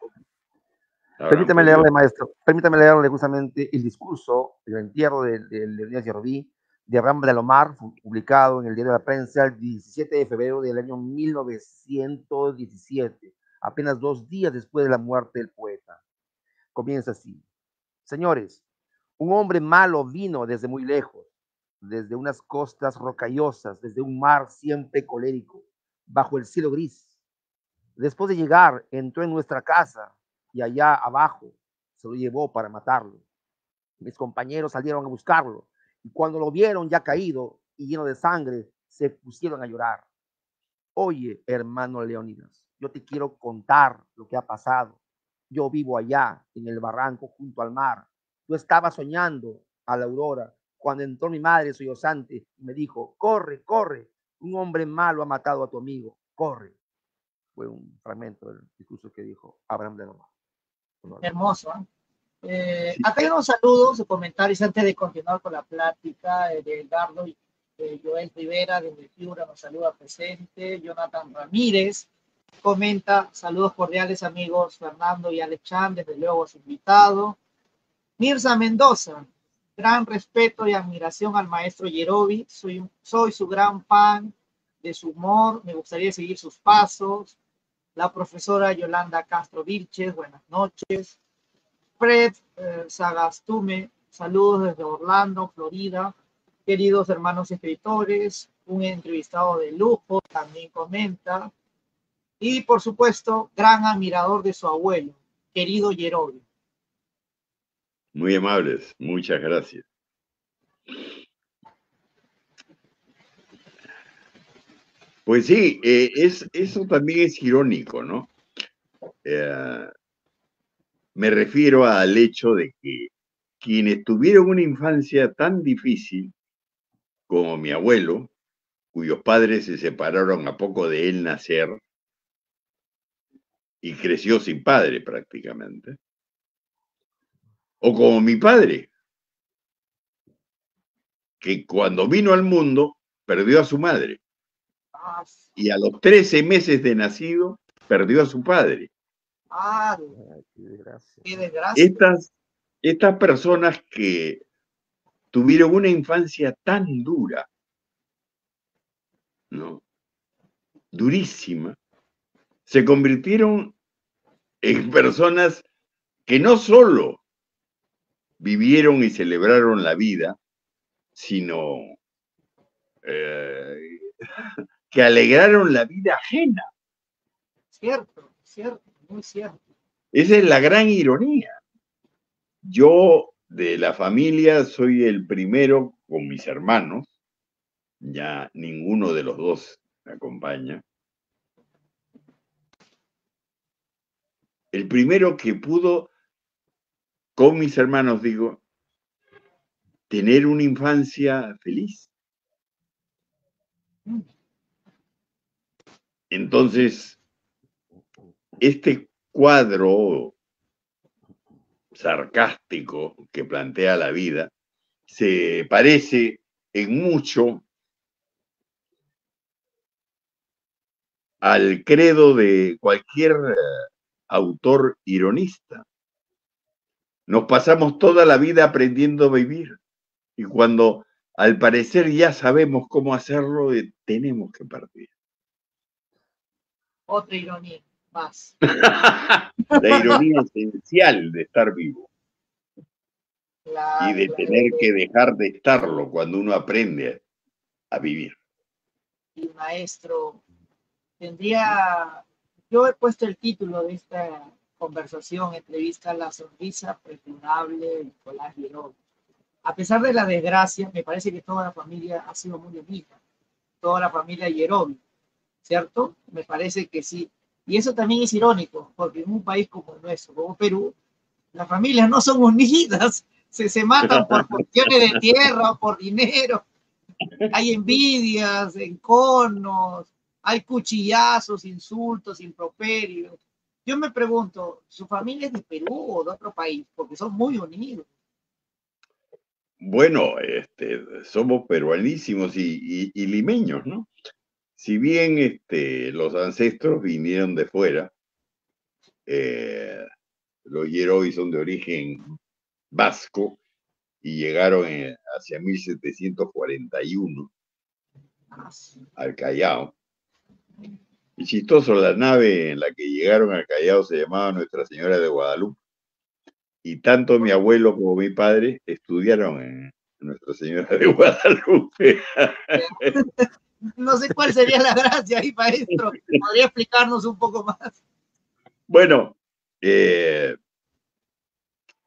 Permítame leerle, maestro, permítame leerle justamente el discurso, el entierro de Elías Yeroví, de Abraham de Alomar, publicado en el Diario de la Prensa el 17 de febrero del año 1917, apenas 2 días después de la muerte del poeta. Comienza así: señores, un hombre malo vino desde muy lejos, desde unas costas rocallosas, desde un mar siempre colérico, bajo el cielo gris. Después de llegar, entró en nuestra casa y allá abajo se lo llevó para matarlo. Mis compañeros salieron a buscarlo y cuando lo vieron ya caído y lleno de sangre, se pusieron a llorar. Oye, hermano Leónidas, yo te quiero contar lo que ha pasado. Yo vivo allá, en el barranco junto al mar. Yo estaba soñando a la aurora cuando entró mi madre sollozante y me dijo: corre, corre, un hombre malo ha matado a tu amigo, corre. Fue un fragmento del discurso que dijo Abraham de Alomar. Hermoso, ¿eh? Acá hay unos saludos, comentarios antes de continuar con la plática de Edgardo y Joel Rivera desde Piura nos saluda presente. Jonathan Ramírez comenta: saludos cordiales amigos Fernando y Alexandre, desde luego su invitado. Mirza Mendoza: gran respeto y admiración al maestro Yerovi, soy su gran fan de su humor, me gustaría seguir sus pasos. La profesora Yolanda Castro Vilches: buenas noches. Fred Sagastume: saludos desde Orlando, Florida. Queridos hermanos escritores, un entrevistado de lujo, también comenta. Y por supuesto, gran admirador de su abuelo, querido Yerovi. Muy amables, muchas gracias. Pues sí, eso también es irónico, ¿no? Me refiero al hecho de que quienes tuvieron una infancia tan difícil como mi abuelo, cuyos padres se separaron a poco de él nacer y creció sin padre prácticamente, o como mi padre, que cuando vino al mundo perdió a su madre y a los 13 meses de nacido perdió a su padre. Qué desgracia. Estas personas que tuvieron una infancia tan dura, ¿no? Durísima, se convirtieron en personas que no solo vivieron y celebraron la vida, sino que alegraron la vida ajena. Cierto, cierto, muy cierto. Esa es la gran ironía. Yo de la familia soy el primero con mis hermanos, ya ninguno de los dos me acompaña. El primero que pudo, con mis hermanos digo, tener una infancia feliz. Entonces, este cuadro sarcástico que plantea la vida se parece en mucho al credo de cualquier autor ironista. Nos pasamos toda la vida aprendiendo a vivir y cuando al parecer ya sabemos cómo hacerlo, tenemos que partir. Otra ironía más. La ironía esencial de estar vivo y de tener que dejar de estarlo cuando uno aprende a vivir. Y maestro, yo he puesto el título de esta conversación, entrevista, La sonrisa prefunable de Nicolás Llerovi. A pesar de la desgracia, me parece que toda la familia ha sido muy unida, toda la familia Llerovi, ¿cierto? Me parece que sí. Y eso también es irónico, porque en un país como el nuestro, como Perú, las familias no son unidas, se matan por cuestiones de tierra o por dinero, hay envidias, enconos, hay cuchillazos, insultos, improperios. Yo me pregunto, ¿su familia es de Perú o de otro país? Porque son muy unidos. Bueno, somos peruanísimos y limeños, ¿no? Si bien los ancestros vinieron de fuera, los Yerovi son de origen vasco y llegaron hacia 1741 al Callao. Y chistoso, la nave en la que llegaron al Callao se llamaba Nuestra Señora de Guadalupe. Y tanto mi abuelo como mi padre estudiaron en Nuestra Señora de Guadalupe. No sé cuál sería la gracia ahí, maestro. ¿Podría explicarnos un poco más? Bueno,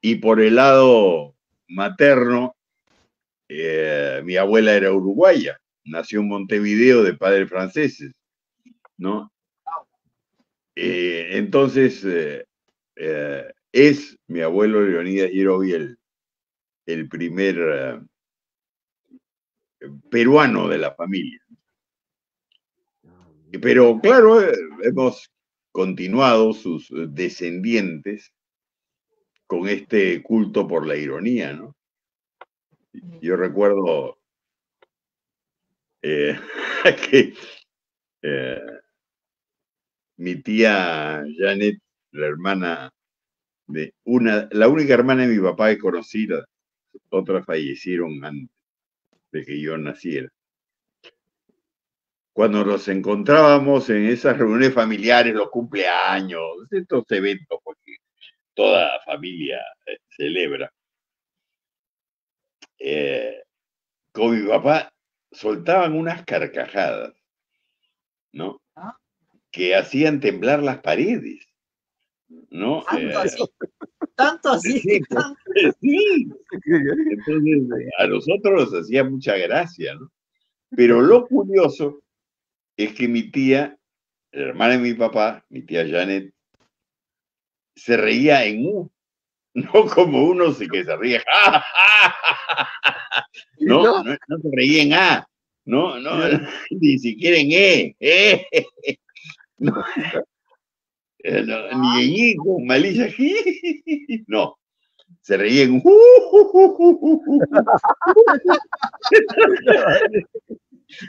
y por el lado materno, mi abuela era uruguaya, nació en Montevideo de padres franceses, ¿no? Entonces, es mi abuelo Leonidas Yerovi el primer peruano de la familia. Pero claro, hemos continuado sus descendientes con este culto por la ironía, ¿no? Yo recuerdo que mi tía Janet, la hermana la única hermana de mi papá que conocí, otras fallecieron antes de que yo naciera. Cuando nos encontrábamos en esas reuniones familiares, los cumpleaños, estos eventos, porque toda familia celebra, con mi papá soltaban unas carcajadas, ¿no? Que hacían temblar las paredes, ¿no? Tanto así. Sí, sí. Entonces, a nosotros nos hacía mucha gracia, ¿no? Pero lo curioso es que mi tía, la hermana de mi papá, mi tía Janet, se reía en U, no como uno que se ríe, ¡ja, ja, ja! No se reía en A, no, ni siquiera en no, ni en I con malicia, no, se reía en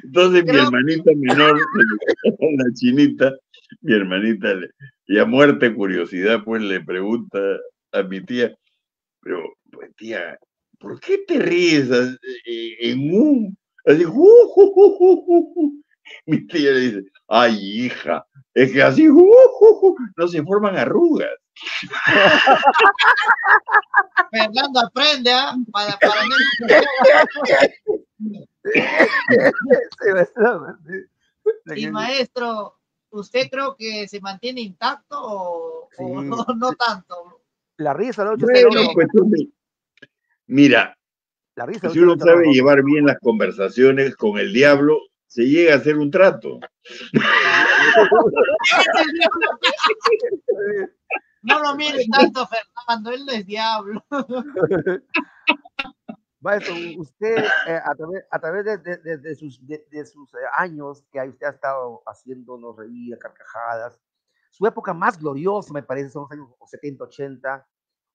Entonces mi hermanita menor, la chinita, mi hermanita, y a muerte curiosidad, pues le pregunta a mi tía, pero pues tía, ¿por qué te ríes en así, Mi tía le dice, ay, hija, es que así no se forman arrugas. Fernando aprende, ¿ah? Para Sí, maestro. Y maestro, ¿usted creo que se mantiene intacto o Sí. no tanto? La risa, ¿no? Bueno, pues mira, La risa, si uno sabe llevar bien las conversaciones con el diablo, se llega a hacer un trato. No lo mire tanto, Fernando, él no es diablo. Maestro, usted, a través de sus años que usted ha estado haciéndonos reír, carcajadas, su época más gloriosa, me parece, son los años 70, 80,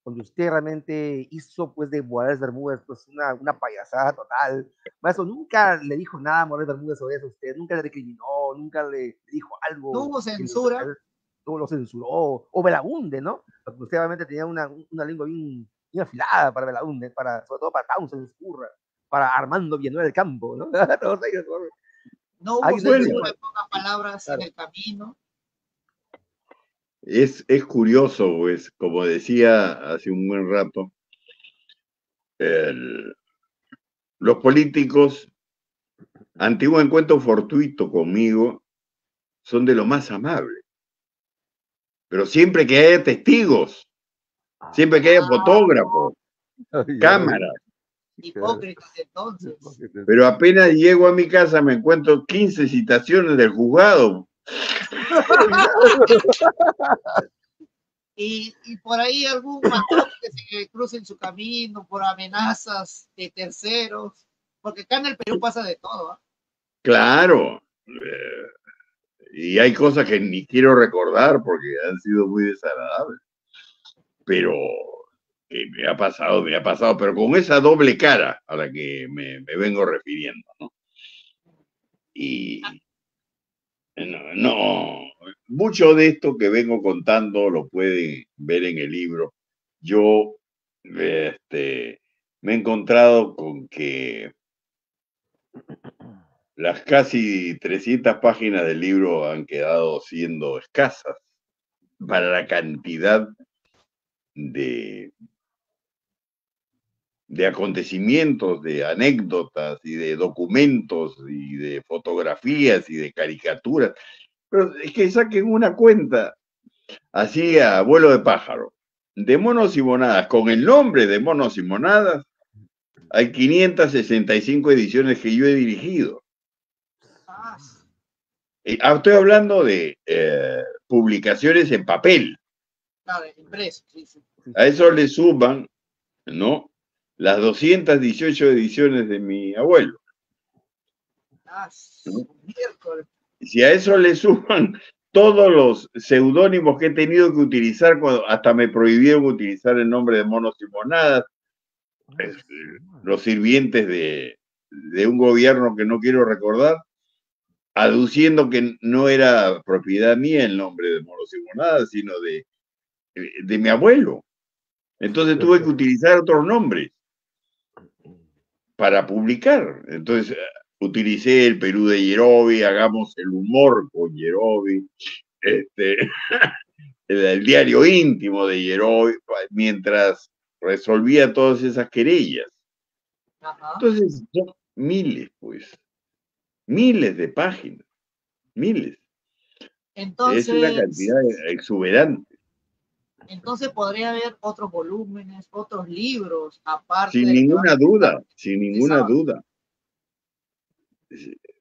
donde usted realmente hizo, pues, de Morales Bermúdez, pues, una payasada total. Maestro, nunca le dijo nada a Morales Bermúdez sobre eso a usted, nunca le recriminó, nunca le dijo algo. ¿Tuvo censura? Lo censuró, o Belaunde, ¿no? Porque usted realmente tenía una lengua bien afilada para Belaunde, sobre todo para Townsend Escurra, para Armando Villanueva del Campo, ¿no? Todos ellos, no hubo censura, pocas palabras en el camino. Es curioso, pues, como decía hace un buen rato, los políticos, ante un encuentro fortuito conmigo, son de lo más amables. Pero siempre que haya testigos, siempre que haya fotógrafos, cámaras. Hipócritas, entonces. Pero apenas llego a mi casa me encuentro 15 citaciones del juzgado. Y por ahí algún matote que se cruce en su camino por amenazas de terceros, porque acá en el Perú pasa de todo. ¿Eh? Claro. Y hay cosas que ni quiero recordar porque han sido muy desagradables. Pero me ha pasado, pero con esa doble cara a la que me vengo refiriendo, ¿no? Y no, mucho de esto que vengo contando lo pueden ver en el libro. Yo me he encontrado con que las casi 300 páginas del libro han quedado siendo escasas para la cantidad de acontecimientos, de anécdotas y de documentos y de fotografías y de caricaturas. Pero es que saquen una cuenta así a vuelo de pájaro, de Monos y Monadas, con el nombre de Monos y Monadas, hay 565 ediciones que yo he dirigido. Estoy hablando de publicaciones en papel. Claro, impreso, sí. A eso le suman, ¿no?, las 218 ediciones de mi abuelo. ¿No? Si a eso le suman todos los seudónimos que he tenido que utilizar, cuando hasta me prohibieron utilizar el nombre de Monos y Monadas, los sirvientes de un gobierno que no quiero recordar, aduciendo que no era propiedad mía el nombre de Monos y Monadas, sino de mi abuelo. Entonces tuve que utilizar otros nombres para publicar. Entonces utilicé el Perú de Yerovi, hagamos el humor con Yerovi, el diario íntimo de Yerovi, mientras resolvía todas esas querellas. Ajá. Entonces, son miles, pues, miles de páginas, miles. Entonces, es una cantidad exuberante. Entonces podría haber otros volúmenes, otros libros, aparte. Sin ninguna duda, sin ninguna duda.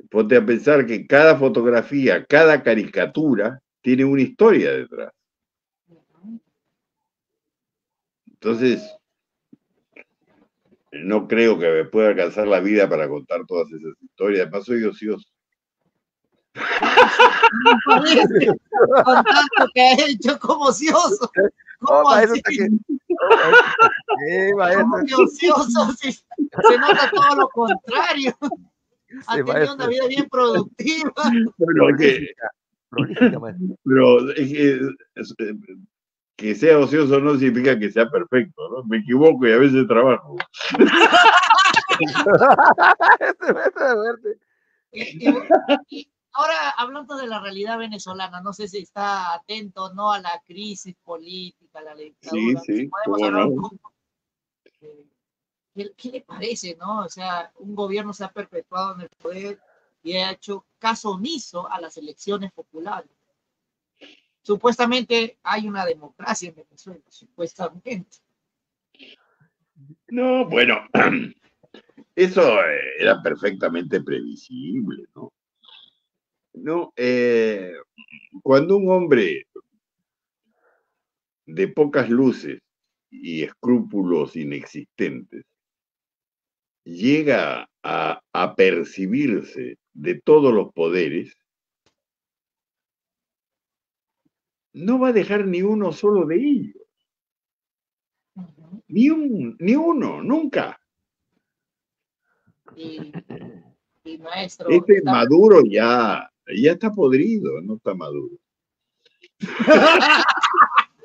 Ponte a pensar que cada fotografía, cada caricatura tiene una historia detrás. Entonces, no creo que me pueda alcanzar la vida para contar todas esas historias. Además, soy ocioso. Con tanto que ha hecho como ocioso. ¿Cómo así? Como ocioso, se nota todo lo contrario. Ha tenido una vida bien productiva. Pero que sea ocioso no significa que sea perfecto, ¿no? Me equivoco y a veces trabajo. ahora hablando de la realidad venezolana, no sé si está atento o no a la crisis política, a la Sí, dictadura. Si sí, podemos cómo hablar un no. poco. eh, ¿Qué le parece, no? O sea, un gobierno se ha perpetuado en el poder y ha hecho caso omiso a las elecciones populares. Supuestamente hay una democracia en Venezuela, supuestamente. No, bueno, eso era perfectamente previsible, ¿no? No, cuando un hombre de pocas luces y escrúpulos inexistentes llega a percibirse de todos los poderes, no va a dejar ni uno solo de ellos, Uh-huh. ni uno, nunca. Y maestro, Este está... Maduro ya está podrido, no está maduro.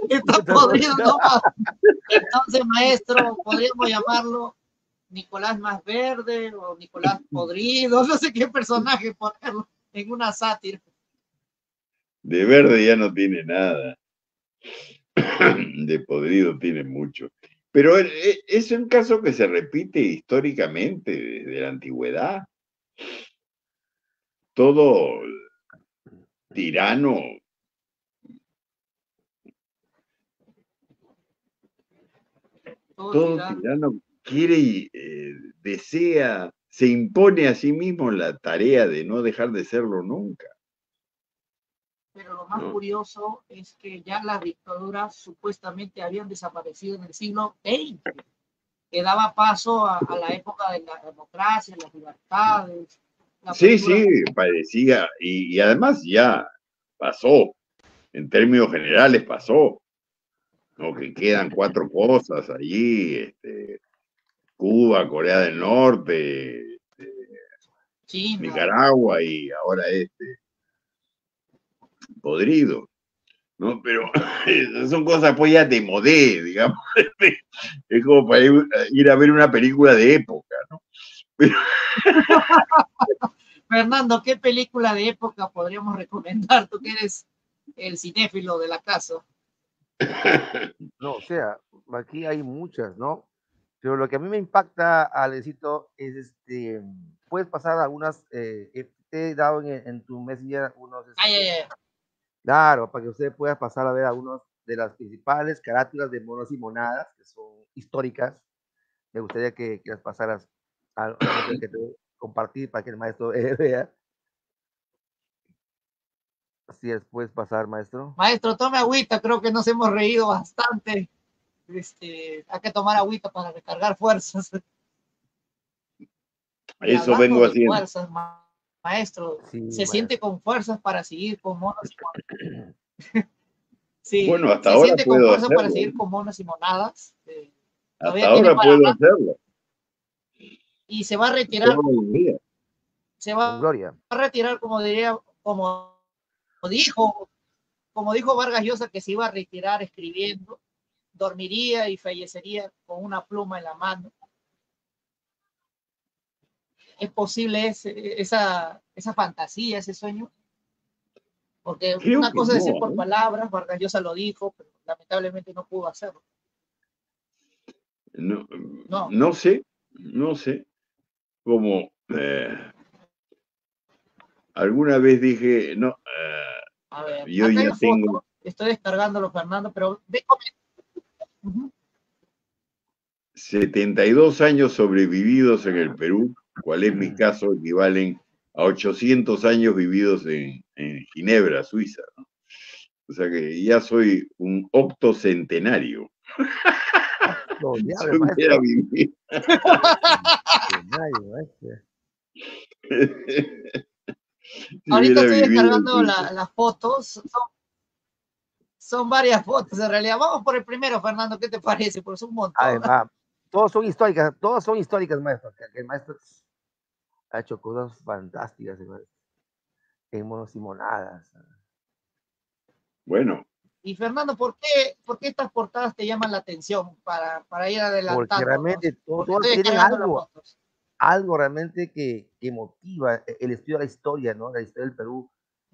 está podrido, ¿no? Entonces, maestro, podríamos llamarlo Nicolás Más Verde o Nicolás Podrido, no sé qué personaje ponerlo en una sátira. De verde ya no tiene nada, de podrido tiene mucho. Pero es un caso que se repite históricamente desde la antigüedad. Todo tirano, Todo todo tirano. tirano quiere y desea, se impone a sí mismo la tarea de no dejar de serlo nunca, Pero lo más ¿no? curioso es que ya las dictaduras supuestamente habían desaparecido en el siglo XX, que daba paso a la época de la democracia, las libertades, la Sí, apertura. sí, parecía, y además ya pasó, en términos generales pasó, ¿no? Que quedan cuatro cosas allí, Cuba, Corea del Norte, China. Nicaragua y ahora podrido, ¿no? Pero son cosas pues ya de modé, digamos. Es como para ir a ver una película de época, ¿no? Pero, Fernando, ¿qué película de época podríamos recomendar? Tú que eres el cinéfilo de la casa. No, o sea, aquí hay muchas, ¿no? Pero lo que a mí me impacta, Alecito, es puedes pasar algunas, te he dado en tu Messenger unos, Ay, ay, ay. claro, para que usted pueda pasar a ver algunas de las principales carátulas de monos y monadas, que son históricas. Me gustaría que las pasaras al Messenger que te voy a compartir para que el maestro vea. Así es, puedes pasar, maestro. Maestro, tome agüita, creo que nos hemos reído bastante. Hay que tomar agüita para recargar fuerzas. Y eso hablando vengo de haciendo. fuerzas, maestro, Sí, ¿se siente maestro. con fuerzas para seguir con monos y monadas? Sí, Bueno, hasta se ahora siente con puedo fuerzas para hacerlo, seguir ¿no? con monos y monadas. Hasta Todavía tiene ahora para puedo rato hacerlo, y se va a retirar, todos los días. se Con va gloria. a retirar, como diría, dijo, como dijo Vargas Llosa, que se iba a retirar escribiendo, dormiría y fallecería con una pluma en la mano. ¿Es posible esa fantasía, ese sueño? Porque Creo una que cosa es decir no, por ¿eh? palabras, Vargas Llosa lo dijo, pero lamentablemente no pudo hacerlo. No, No. no sé, como alguna vez dije, no, A ver, yo acá hay ya la tengo foto, estoy descargándolo, Fernando, pero ve. Uh-huh. 72 años sobrevividos en el Perú, cuál es mi caso, equivalen a 800 años vividos en Ginebra, Suiza, ¿no? O sea que ya soy un octocentenario. No, Si diablo, hubiera maestro. vivido. Maestro. Si Ahorita hubiera estoy vivido en descargando Suiza. las fotos, son varias fotos en realidad. Vamos por el primero, Fernando, ¿qué te parece? Pues un montón. Además, todas son históricas, maestro. Que el maestro ha hecho cosas fantásticas en monos y monadas. Bueno, Y Fernando, por qué estas portadas te llaman la atención para ir Porque realmente adelantándonos? Porque todos estoy tienen descargando las algo, fotos. algo realmente que motiva el estudio de la historia, ¿no? La historia del Perú,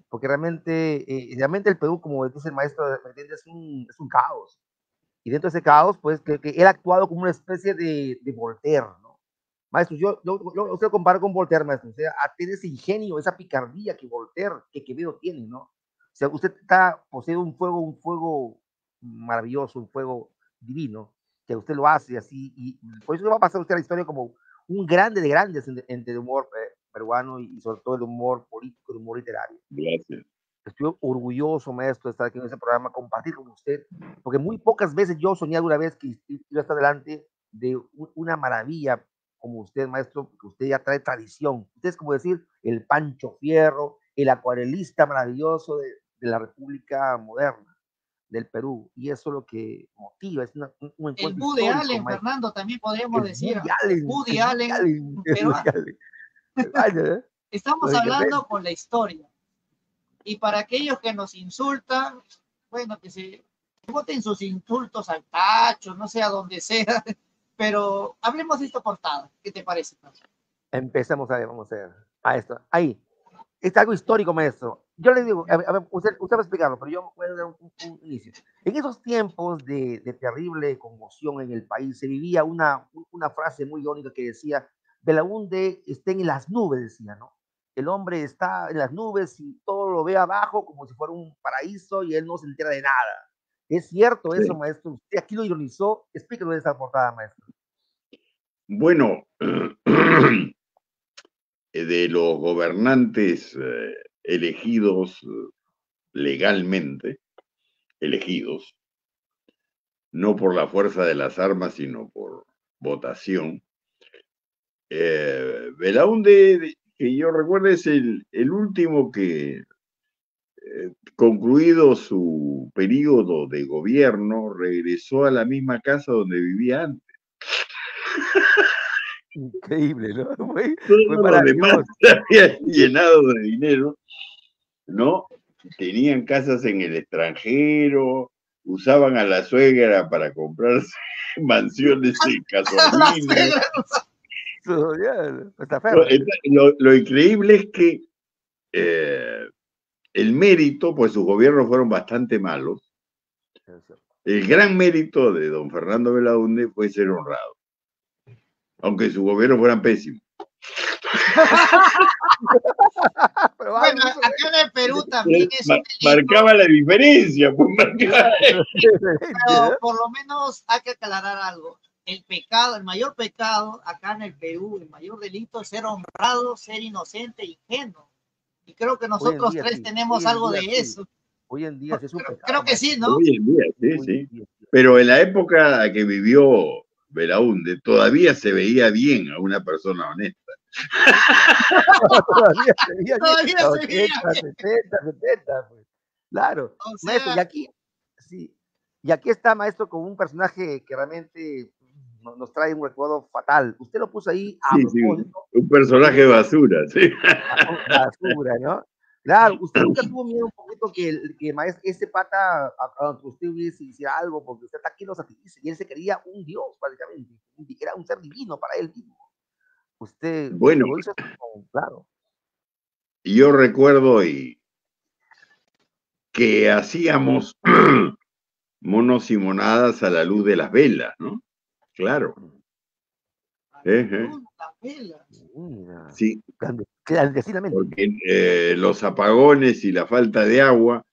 porque realmente el Perú, como dice el maestro, ¿me entiendes? Es un caos. Y dentro de ese caos, pues, que él ha actuado como una especie de Voltaire, ¿no? Maestro, usted lo compara con Voltaire, maestro. O sea, tiene ese ingenio, esa picardía que Voltaire, que Quevedo tiene, ¿no? O sea, usted posee un fuego maravilloso, un fuego divino, que usted lo hace así, y por eso va a pasar usted a la historia como un grande de grandes entre el humor peruano y sobre todo el humor político, el humor literario. Gracias. Estoy orgulloso, maestro, de estar aquí en este programa, compartir con usted, porque muy pocas veces yo soñé alguna vez que iba a estar delante de una maravilla como usted, maestro, que usted ya trae tradición. Usted es como decir el Pancho Fierro, el acuarelista maravilloso de la República moderna del Perú, y eso es lo que motiva, es un El encuentro Woody histórico, Allen, maestro. Fernando, también podríamos El decir. Woody Allen, Woody el Woody Allen, Allen, un el Woody peruano. Allen. Vaya, ¿eh? Estamos Lógicamente. hablando con la historia. Y para aquellos que nos insultan, bueno, que se boten sus insultos al tacho, no sé a donde sea, pero hablemos de esta portada. ¿Qué te parece? Empecemos a ver, vamos a ver. Maestro, ahí. Es algo histórico, maestro. Yo le digo, a ver, usted va a explicarlo, pero yo voy a dar un inicio. En esos tiempos de terrible conmoción en el país, se vivía una frase muy irónica que decía, Belaúnde está en las nubes, decía, ¿no? El hombre está en las nubes y todo lo ve abajo como si fuera un paraíso y él no se entera de nada. ¿Es cierto eso, Sí. maestro? Usted aquí lo ironizó. Explíquenos de esta portada, maestro. Bueno, de los gobernantes elegidos legalmente, elegidos, no por la fuerza de las armas, sino por votación. Belaúnde, que yo recuerdo, es el último que, concluido su periodo de gobierno, regresó a la misma casa donde vivía antes. Increíble, ¿no? Fue Todos los demás maravilloso. se habían llenado de dinero, ¿no? Tenían casas en el extranjero, usaban a la suegra para comprarse mansiones en Casuarina. Está feo. Lo increíble es que el mérito, pues sus gobiernos fueron bastante malos. El gran mérito de don Fernando Belaúnde fue ser honrado, aunque sus gobiernos fueran pésimos. Bueno, acá en el Perú también es un delito, marcaba la diferencia, pues marcaba. Pero por lo menos hay que aclarar algo. El pecado, el mayor pecado acá en el Perú, el mayor delito es ser honrado, ser inocente, ingenuo. Y creo que nosotros tres sí. tenemos algo de eso. Hoy en día sí es un pecado. Creo que sí, ¿no? Hoy en día, sí. Pero en la época que vivió Belaúnde, todavía se veía bien a una persona honesta. Todavía se veía bien. Todavía se veía 70, pues. Claro. O sea, Maestro, y aquí está, maestro, con un personaje que realmente nos trae un recuerdo fatal. Usted lo puso ahí a propósito. Un personaje basura, sí. Basura, ¿no? Claro, usted nunca tuvo miedo un poquito que maestro, ese pata, aunque usted hubiese hiciera algo, porque usted está aquí lo satiriza, y él se creía un dios, prácticamente. Era un ser divino para él mismo. Usted bueno, lo hizo claro. Yo recuerdo que hacíamos monos y monadas a la luz de las velas, ¿no? Claro. Sí. Clandestinamente. Porque los apagones y la falta de agua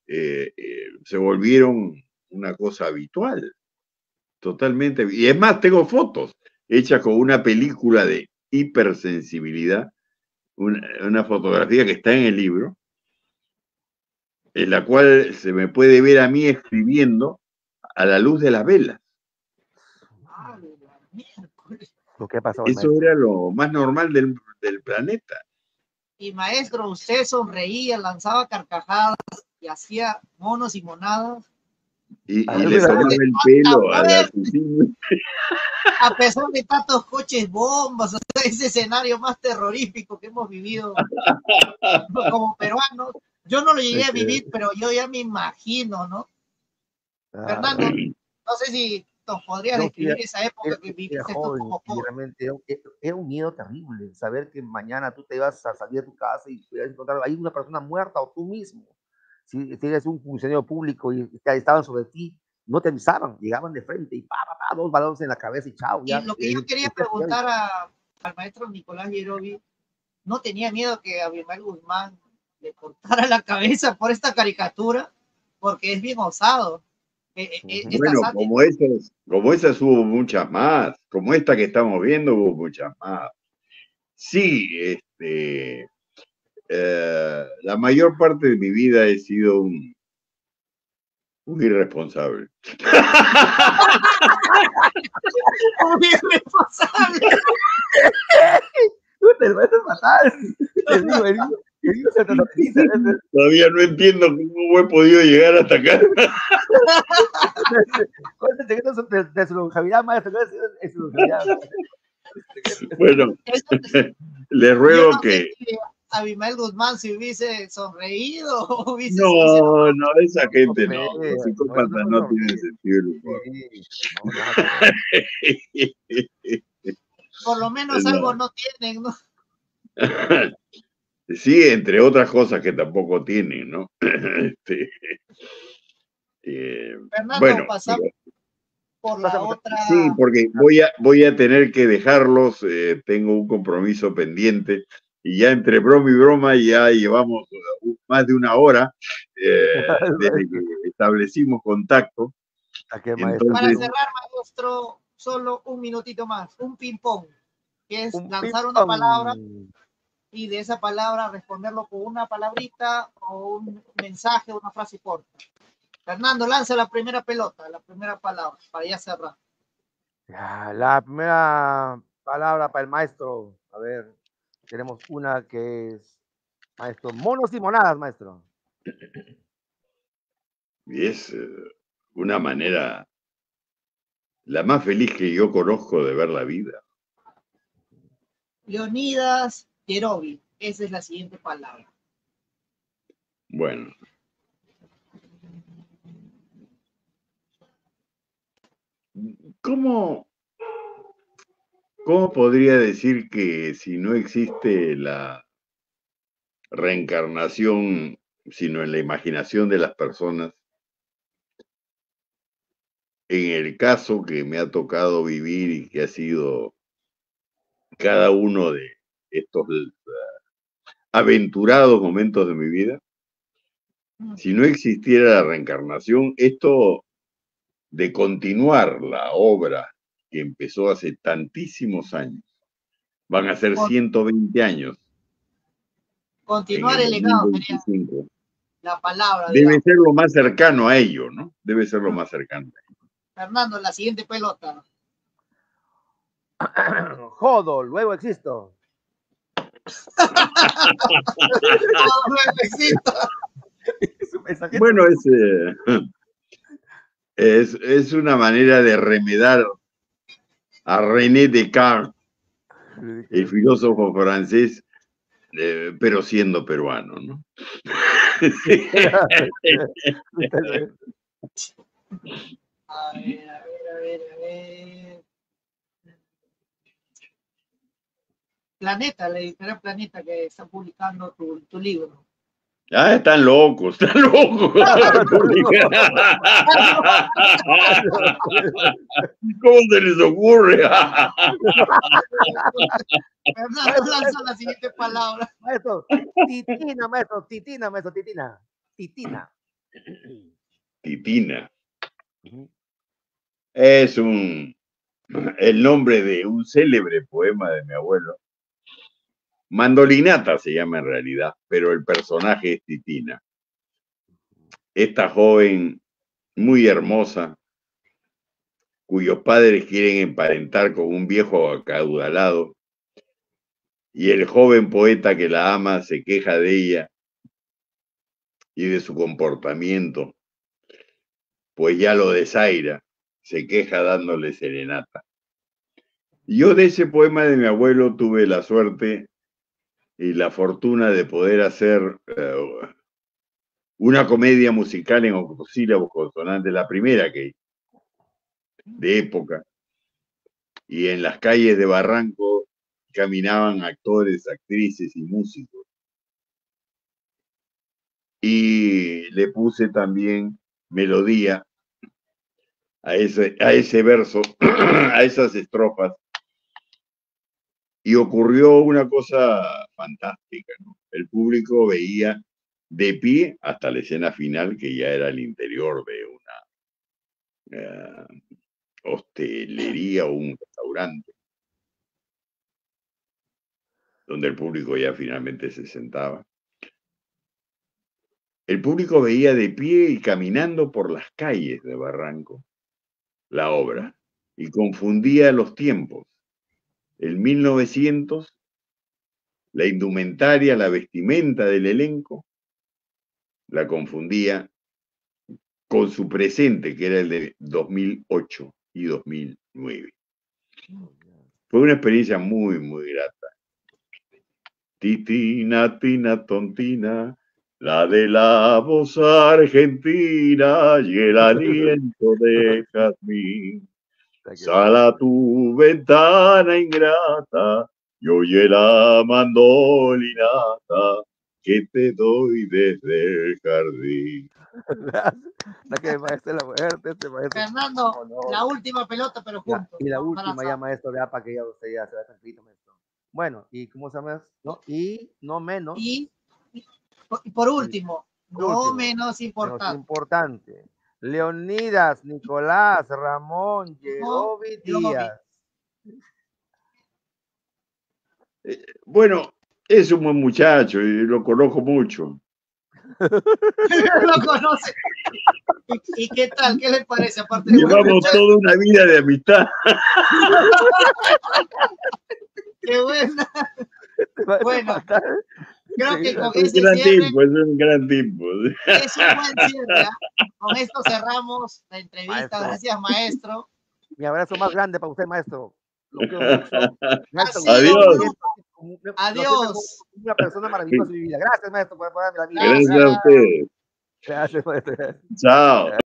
se volvieron una cosa habitual. Totalmente. Y es más, tengo fotos hechas con una película de hipersensibilidad, una fotografía que está en el libro, en la cual se me puede ver a mí escribiendo a la luz de las velas. Lo que ha pasado, eso era lo más normal del planeta. Y maestro, usted sonreía, lanzaba carcajadas y hacía monos y monadas. Y le tomaba el pelo a la cocina. A pesar de tantos coches bombas, o sea, ese escenario más terrorífico que hemos vivido como peruanos. Yo no lo llegué a vivir, pero yo ya me imagino, ¿no? Fernando, no sé si Héctor, ¿podrías Yo describir esa época que era viviste tú joven como y joven? realmente era un miedo terrible saber que mañana tú te ibas a salir de tu casa y pudieras encontrar ahí una persona muerta o tú mismo. Si eres un funcionario público y estaban sobre ti, no te avisaban, llegaban de frente y dos balones en la cabeza y chao, Y ya. lo que yo quería preguntar al maestro Nicolás Yerovi, ¿no tenía miedo que Abimael Guzmán le cortara la cabeza por esta caricatura? Porque es bien osado. Esta Bueno, sátira. como esas hubo muchas más, como esta que estamos viendo hubo muchas más. Sí, la mayor parte de mi vida he sido un irresponsable. Un irresponsable. Esto es fatal. El niño se tranquiliza. Todavía no entiendo cómo he podido llegar hasta acá. ¿Cuál es el secreto de su longevidad, maestro? ¿Cuál es su longevidad? Bueno, le ruego que... Abimael Guzmán si hubiese sonreído o hubiese... No, esa gente no, Fea, los psicópatas no tienen sentido del humor. Por lo menos algo no tienen, ¿no? Sí, entre otras cosas que tampoco tienen, ¿no? Fernando, bueno, pasamos por la otra. sí, porque voy a tener que dejarlos, tengo un compromiso pendiente y ya entre broma y broma ya llevamos más de una hora desde que establecimos contacto. Entonces, para cerrar, maestro, solo un minutito más, un ping-pong, que es lanzar una palabra y de esa palabra responderlo con una palabrita o un mensaje, una frase corta. Fernando, lanza la primera pelota, la primera palabra, para ya cerrar. La primera palabra para el maestro. A ver, tenemos una que es, maestro, monos y monadas, maestro. Es una manera la más feliz que yo conozco de ver la vida. Leonidas Yerovi, esa es la siguiente palabra. Bueno. ¿Cómo podría decir que si no existe la reencarnación, sino en la imaginación de las personas, en el caso que me ha tocado vivir y que ha sido cada uno de estos aventurados momentos de mi vida, si no existiera la reencarnación, esto de continuar la obra que empezó hace tantísimos años, van a ser 120 años. Continuar el legado sería la palabra. Debe ser lo más cercano a ello, ¿no? Debe ser lo más cercano. Fernando, la siguiente pelota. Jodo, luego existo. Bueno, es una manera de remedar a René Descartes, el filósofo francés, pero siendo peruano, ¿no? A ver. Planeta, la editorial Planeta que está publicando tu libro. Ah, están locos. ¿Cómo se les ocurre? Fernando, lanza la siguiente palabra. Maestro, titina, maestro, titina. Titina. Es el nombre de un célebre poema de mi abuelo. Mandolinata se llama en realidad, pero el personaje es Titina. Esta joven muy hermosa, cuyos padres quieren emparentar con un viejo acaudalado, y el joven poeta que la ama se queja de ella y de su comportamiento, pues ya lo desaira, se queja dándole serenata. Yo de ese poema de mi abuelo tuve la suerte y la fortuna de poder hacer una comedia musical en octosílabos consonantes, la primera que de época, y en las calles de Barranco caminaban actores, actrices y músicos. Y le puse también melodía a ese verso, a esas estrofas, y ocurrió una cosa fantástica, ¿no? El público veía de pie hasta la escena final, que ya era el interior de una hostelería o un restaurante, donde el público ya finalmente se sentaba. El público veía de pie y caminando por las calles de Barranco la obra y confundía los tiempos. En 1900, la indumentaria, la vestimenta del elenco, la confundía con su presente, que era el de 2008 y 2009. Fue una experiencia muy, muy grata. Titina, tina, tontina, la de la voz argentina y el aliento de jazmín. Sal a tu ventana ingrata y oye la mandolinata que te doy desde el jardín. Fernando, la última pelota, pero juntos. Y la ¿no? última ya, maestro, ya para que ya usted ya se vea tranquilo, maestro. Bueno, ¿y cómo se llama? ¿No? Y no menos. Y por último, no menos importante. Leonidas, Nicolás, Ramón, Yerobi Díaz. Bueno, es un buen muchacho y lo conozco mucho. Lo conoce. ¿Y qué tal? ¿Qué le parece? Aparte llevamos toda una vida de amistad. Qué buena. Bueno, creo que con ese cierre, es un gran tipo. Es un buen cierre. Con esto cerramos la entrevista. Maestro. Gracias, maestro. Mi abrazo más grande para usted, maestro. Lo quiero mucho. Adiós. Adiós. Una persona maravillosa en mi vida. Gracias, maestro, por darme la vida. Gracias a usted. Gracias, maestro. Chao.